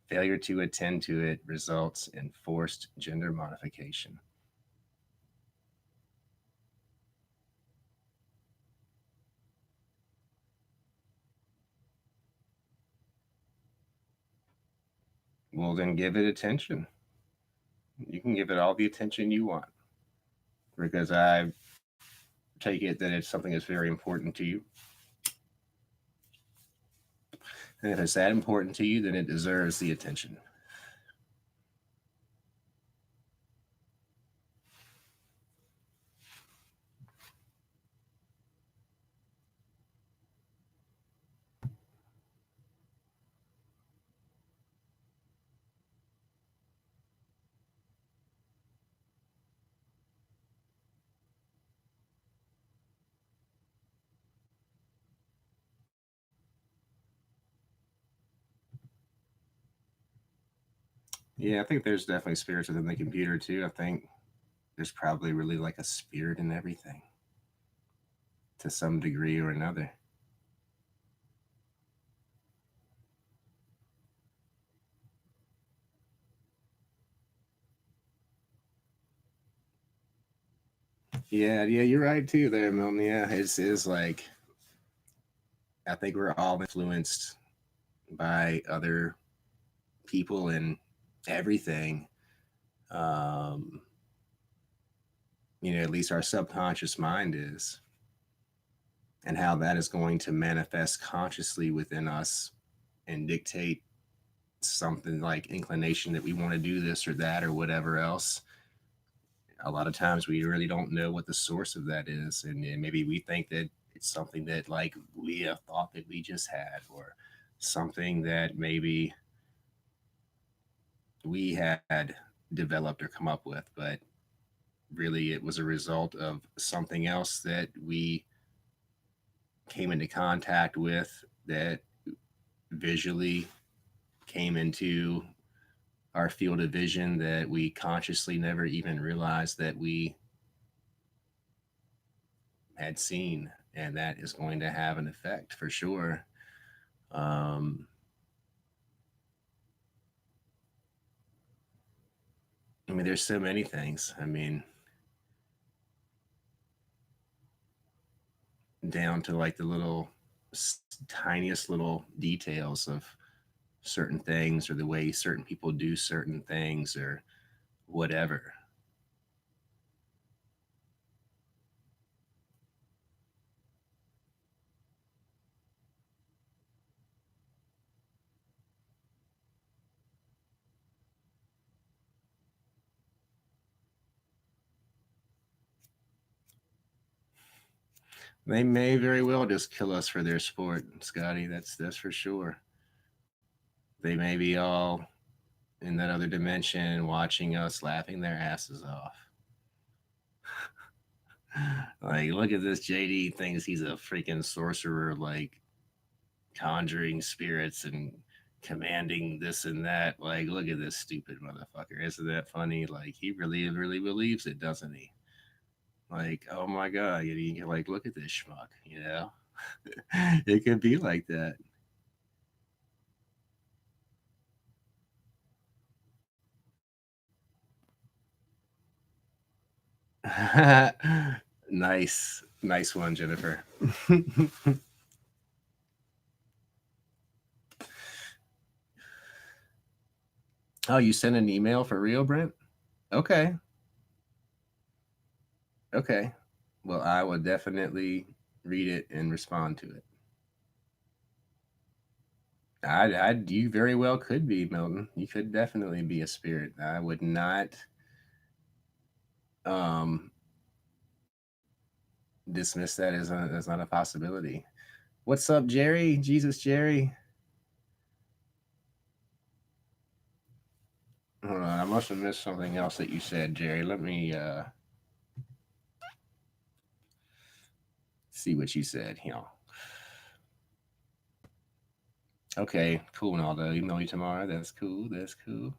Failure to attend to it results in forced gender modification. Well, then give it attention. You can give it all the attention you want, because I take it that it's something that's very important to you. And if it's that important to you, then it deserves the attention. Yeah, I think there's definitely spirits within the computer too. I think there's probably really like a spirit in everything to some degree or another. Yeah, you're right too there, Milton. Yeah, it is like, I think we're all influenced by other people and everything. Um, at least our subconscious mind is, and how that is going to manifest consciously within us and dictate something like inclination that we want to do this or that or whatever else, a lot of times we really don't know what the source of that is. And maybe we think that it's something that like we have thought that we just had, or something that maybe we had developed or come up with, but really it was a result of something else that we came into contact with, that visually came into our field of vision, that we consciously never even realized that we had seen. And that is going to have an effect for sure. Um, I mean, there's so many things. I mean, down to like the little tiniest little details of certain things, or the way certain people do certain things, or whatever. They may very well just kill us for their sport, Scotty. That's for sure. They may be all in that other dimension watching us laughing their asses off. Like, look at this JD thinks he's a freaking sorcerer, like conjuring spirits and commanding this and that. Like, look at this stupid motherfucker. Isn't that funny? Like, he really, really believes it, doesn't he? Like, oh my God. You're like, look at this schmuck, you know? It could be like that. Nice. Nice one, Jennifer. Oh, you sent an email for real, Brent? Okay. Okay. Well, I will definitely read it and respond to it. You very well could be, Milton. You could definitely be a spirit. I would not um, dismiss that as not a possibility. What's up, Jerry? Jesus, Jerry. Hold on, I must have missed something else that you said, Jerry. Let me see what you said. Okay, cool, Naldo. Email you tomorrow. That's cool. That's cool.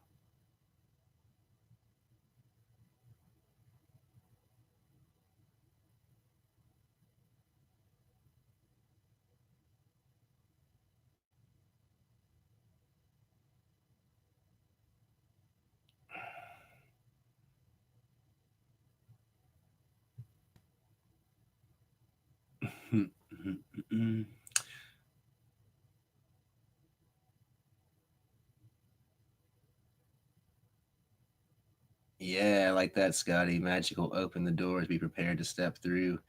Yeah, I like that, Scotty. Magic will open the doors. Be prepared to step through.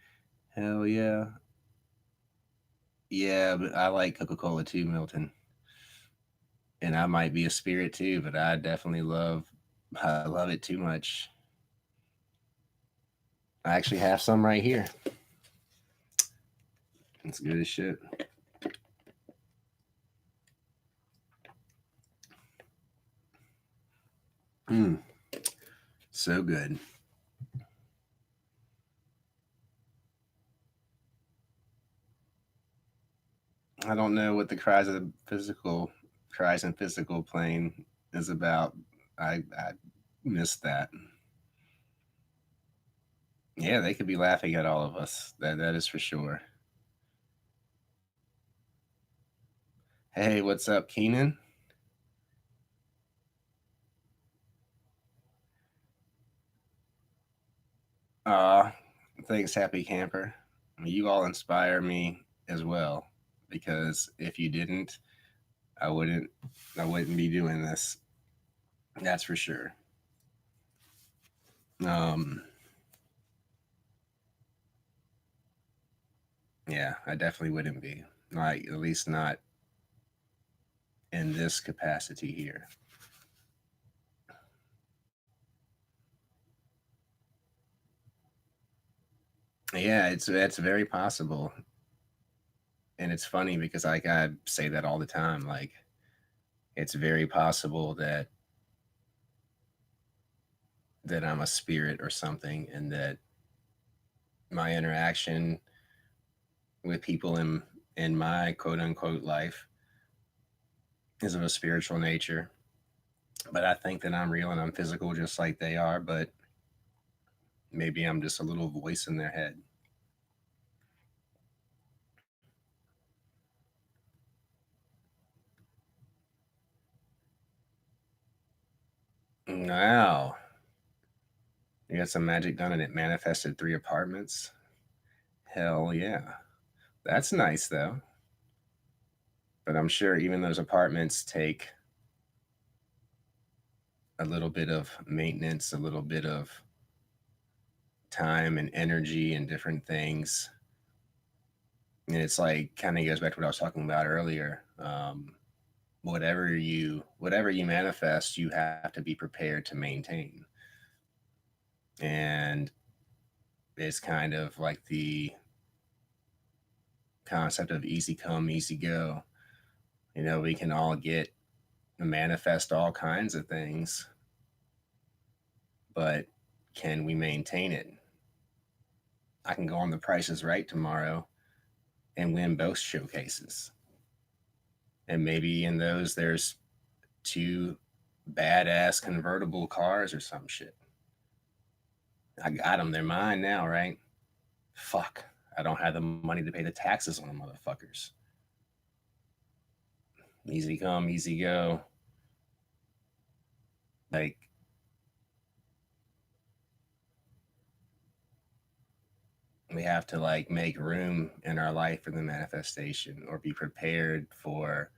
Hell yeah. Yeah, but I like Coca Cola too, Milton. And I might be a spirit too, but I love it too much. I actually have some right here. It's good as shit. Mm, so good. I don't know what the cries and physical plane is about. I missed that. Yeah, they could be laughing at all of us. That is for sure. Hey, what's up, Keenan? Uh, thanks, Happy Camper. You all inspire me as well, because if you didn't, I wouldn't I wouldn't be doing this. That's for sure. Um, yeah, I definitely wouldn't be. Like, at least not in this capacity here. Yeah, it's very possible. And it's funny because like I say that all the time. Like it's very possible that I'm a spirit or something, and that my interaction with people in my quote unquote life is of a spiritual nature. But I think that I'm real and I'm physical just like they are, but maybe I'm just a little voice in their head. Wow. You got some magic done and it manifested 3 apartments? Hell yeah. That's nice though. But I'm sure even those apartments take a little bit of maintenance, a little bit of time and energy and different things. And it's like kind of goes back to what I was talking about earlier. Whatever you manifest, you have to be prepared to maintain. And it's kind of like the concept of easy come, easy go. We can all get manifest all kinds of things, but can we maintain it? I can go on The Price is Right tomorrow and win both showcases. And maybe in those, there's two badass convertible cars or some shit. I got them. They're mine now, right? Fuck. I don't have the money to pay the taxes on the motherfuckers. Easy come, easy go. Like, we have to like make room in our life for the manifestation or be prepared for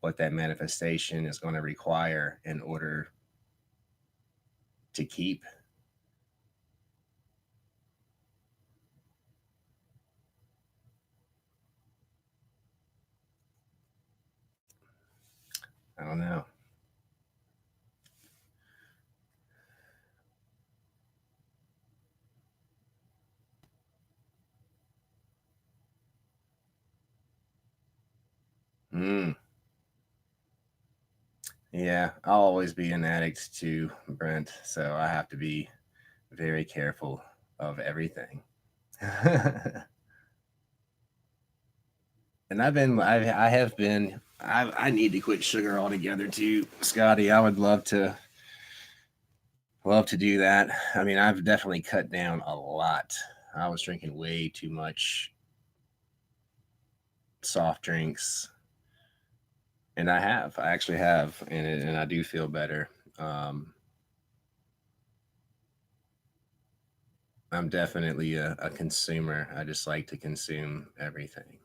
what that manifestation is going to require in order to keep. I don't know. Mm, yeah, I'll always be an addict too, Brent. So I have to be very careful of everything. And I have been, I need to quit sugar altogether too, Scotty. I would love to do that. I mean, I've definitely cut down a lot. I was drinking way too much soft drinks, and I actually have, and I do feel better. Um, I'm definitely a consumer. I just like to consume everything.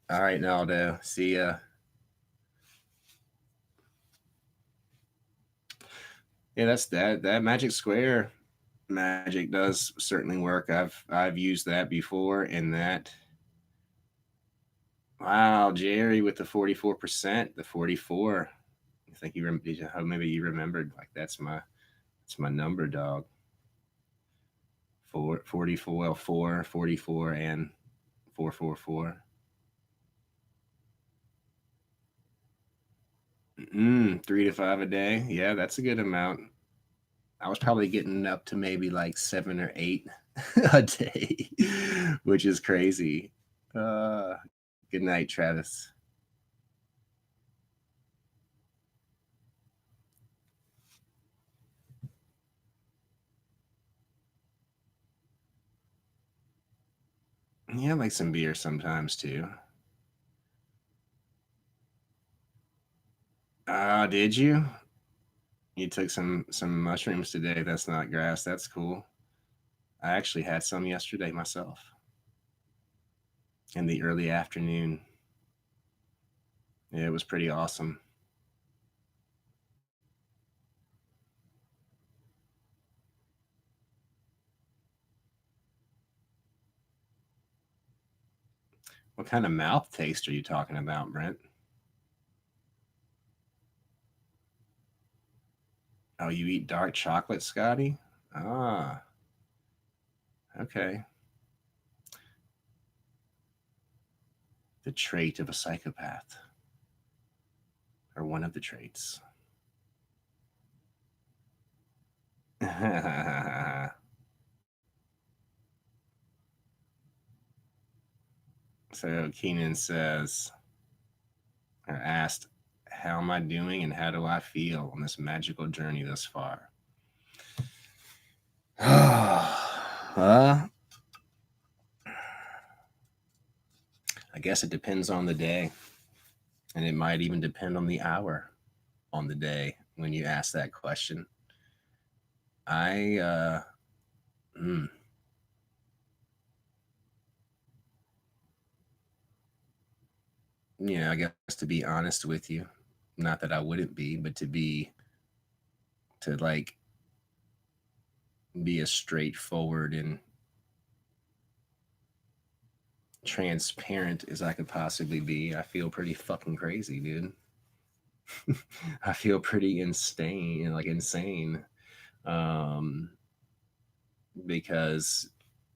All right, Naldo. See ya. Yeah, that's that Magic Square magic does certainly work. I've used that before, and that wow, Jerry with the 44%, the 44. I think maybe you remembered like that's my number, dog. 44, 44, and 444. 3 to 5 a day. Yeah, that's a good amount. I was probably getting up to maybe like 7 or 8 a day, which is crazy. Uh, Good night, Travis. Yeah, I like some beer sometimes too. Did you? You took some mushrooms today. That's not grass. That's cool. I actually had some yesterday myself in the early afternoon. Yeah, it was pretty awesome. What kind of mouth taste are you talking about, Brent? Oh, you eat dark chocolate, Scotty? Ah, okay. The trait of a psychopath, or one of the traits. So Keenan says, or asked, how am I doing and how do I feel on this magical journey thus far? I guess it depends on the day, and it might even depend on the hour on the day when you ask that question. I, mm, I guess to be honest with you, not that I wouldn't be, but to like be as straightforward and transparent as I could possibly be, I feel pretty fucking crazy, dude. I feel pretty insane, like insane, um, because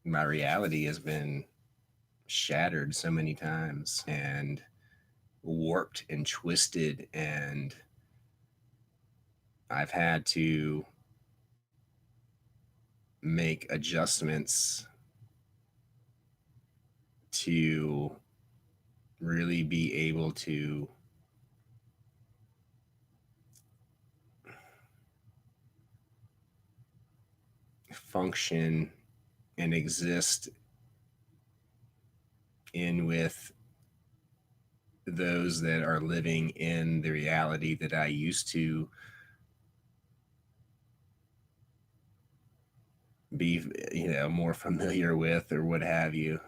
my reality has been shattered so many times and warped and twisted, and I've had to make adjustments to really be able to function and exist in with those that are living in the reality that I used to be, more familiar with, or what have you,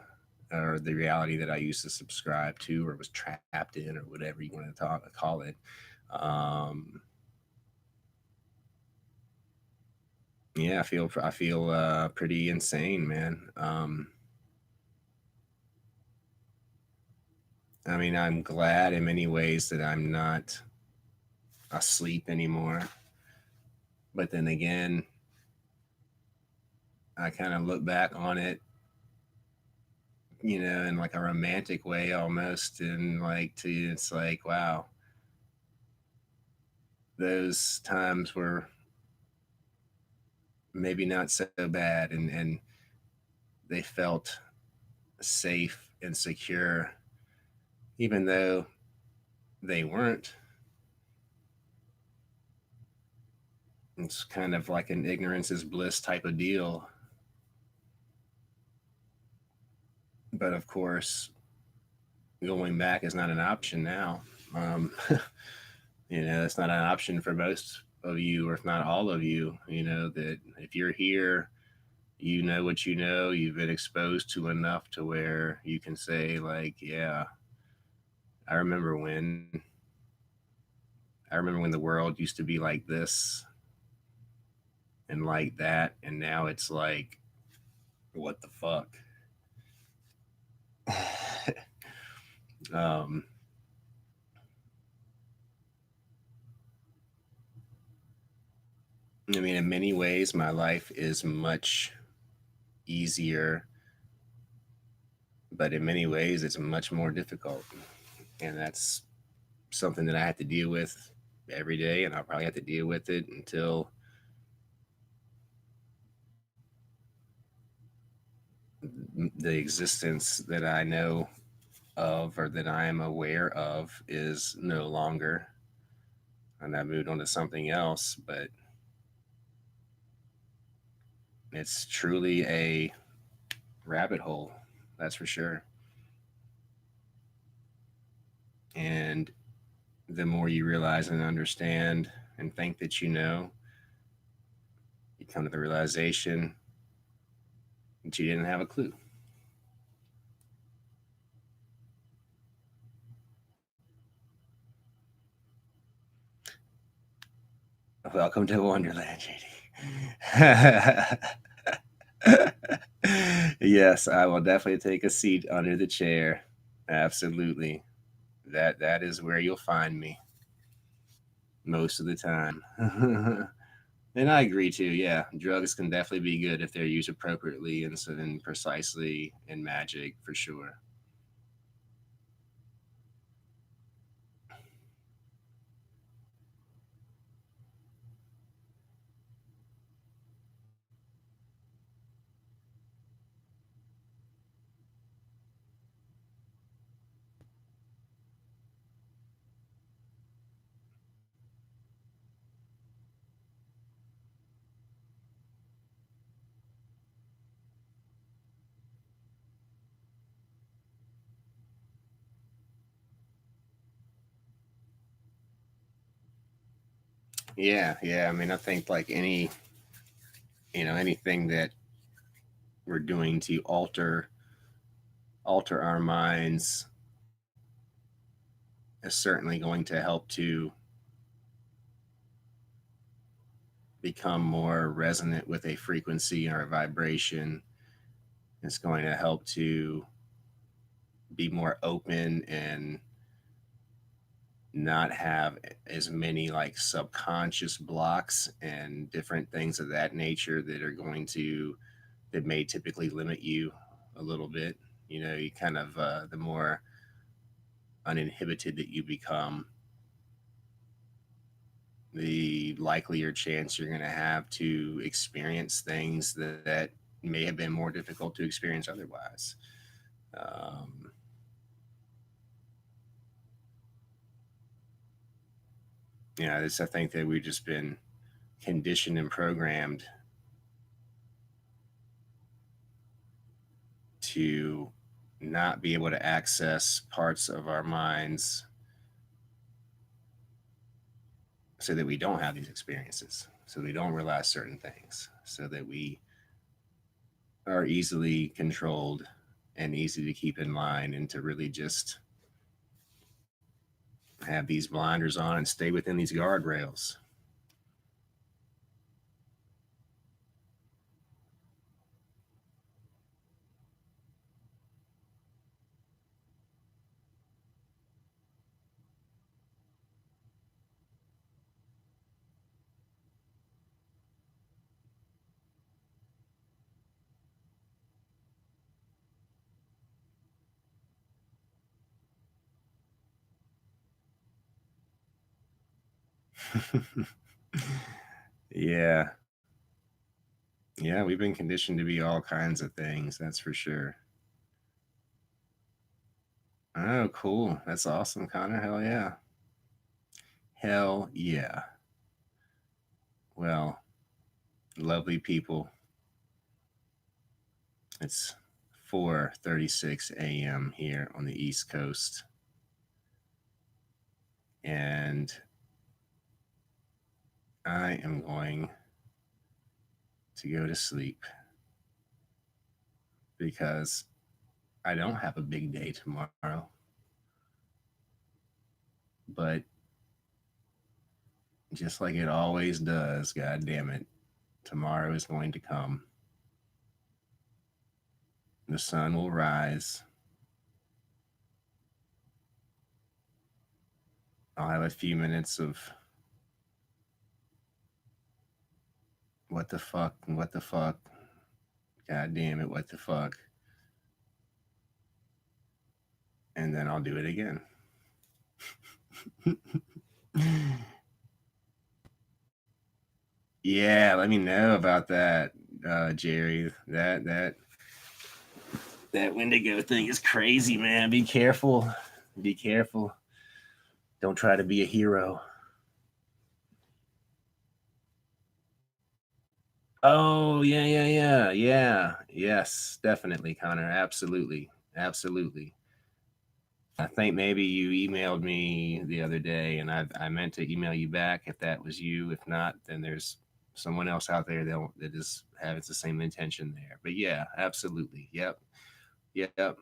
or the reality that I used to subscribe to or was trapped in, or whatever you want to call it. Um, yeah, I feel pretty insane, man. I mean, I'm glad in many ways that I'm not asleep anymore. But then again, I kind of look back on it, in like a romantic way almost, and like it's like, wow, those times were maybe not so bad, and they felt safe and secure, even though they weren't. It's kind of like an ignorance is bliss type of deal. But of course, going back is not an option now. Um, it's not an option for most of you, or if not all of you. That if you're here, you know what you know. You've been exposed to enough to where you can say, like, yeah, I remember when. I remember when the world used to be like this and like that, and now it's like, what the fuck? um, I mean, in many ways, my life is much easier, but in many ways, it's much more difficult. And that's something that I have to deal with every day, and I'll probably have to deal with it until the existence that I know of, or that I am aware of, is no longer, and I moved on to something else. But it's truly a rabbit hole, that's for sure. And the more you realize and understand and think that you come to the realization that you didn't have a clue. Welcome to Wonderland, JD. Yes, I will definitely take a seat under the chair. Absolutely. That is where you'll find me most of the time. And I agree too. Yeah, drugs can definitely be good if they're used appropriately and so then precisely in magic for sure. Yeah, yeah. I mean, I think like anything that we're doing to alter our minds is certainly going to help to become more resonant with a frequency or a vibration. It's going to help to be more open and not have as many like subconscious blocks and different things of that nature that are going to that may typically limit you a little bit. You kind of the more uninhibited that you become, the likelier chance you're going to have to experience things that may have been more difficult to experience otherwise. Um, I think that we've just been conditioned and programmed to not be able to access parts of our minds so that we don't have these experiences, so we don't realize certain things, so that we are easily controlled and easy to keep in line and to really just have these blinders on and stay within these guardrails. Yeah. Yeah, we've been conditioned to be all kinds of things, that's for sure. Oh, cool. That's awesome, Connor. Hell yeah. Hell yeah. Well, lovely people. It's 4:36 a.m. here on the East Coast, and I am going to go to sleep because I don't have a big day tomorrow. But just like it always does, god damn it, tomorrow is going to come. The sun will rise. I'll have a few minutes of what the fuck, what the fuck, god damn it, what the fuck, and then I'll do it again. Yeah, let me know about that, Jerry. That Wendigo thing is crazy, man. Be careful. Be careful. Don't try to be a hero. Oh, yeah, yeah, yeah, yeah. Yes, definitely, Connor. Absolutely. Absolutely. I think maybe you emailed me the other day, and I meant to email you back if that was you. If not, then there's someone else out there that is having the same intention there. But yeah, absolutely. Yep. Yep.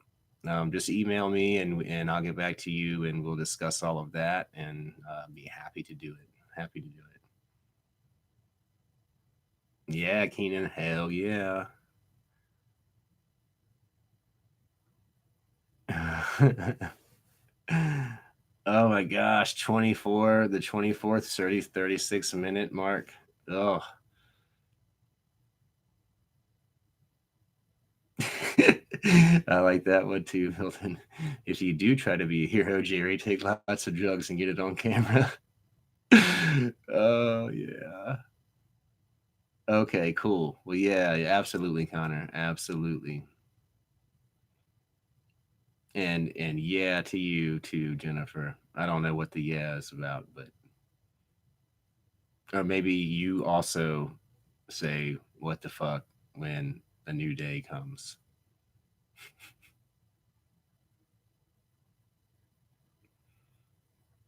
Just email me and I'll get back to you and we'll discuss all of that and be happy to do it. Happy to do it. Yeah, Keenan. Hell yeah. Oh my gosh, 24, the 24th, 36 minute mark. Oh, I like that one too, Milton. If you do try to be a hero, Jerry, take lots of drugs and get it on camera. Oh yeah. Okay, cool. Well, yeah, yeah, absolutely, Connor. Absolutely. And yeah to you too, Jennifer. I don't know what the yeah is about, but or maybe you also say what the fuck when a new day comes.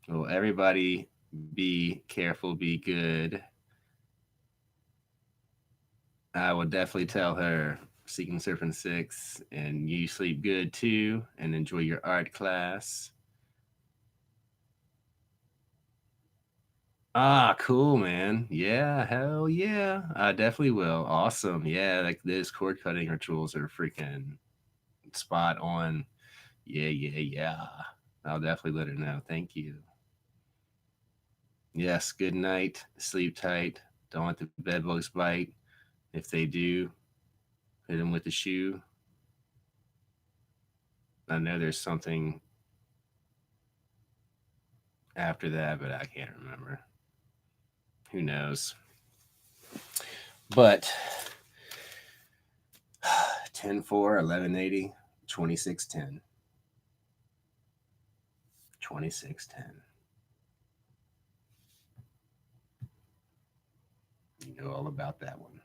Well, everybody be careful, be good. I will definitely tell her Seeking Serpent 6, and you sleep good too, and enjoy your art class. Ah, cool, man. Yeah, hell yeah. I definitely will. Awesome. Yeah, like this cord cutting rituals are freaking spot on. Yeah, yeah, yeah. I'll definitely let her know. Thank you. Yes, good night. Sleep tight. Don't let the bed bugs bite. If they do, hit them with the shoe. I know there's something after that, but I can't remember. Who knows? But 10-4, 1180, 2610, 2610. You know all about that one.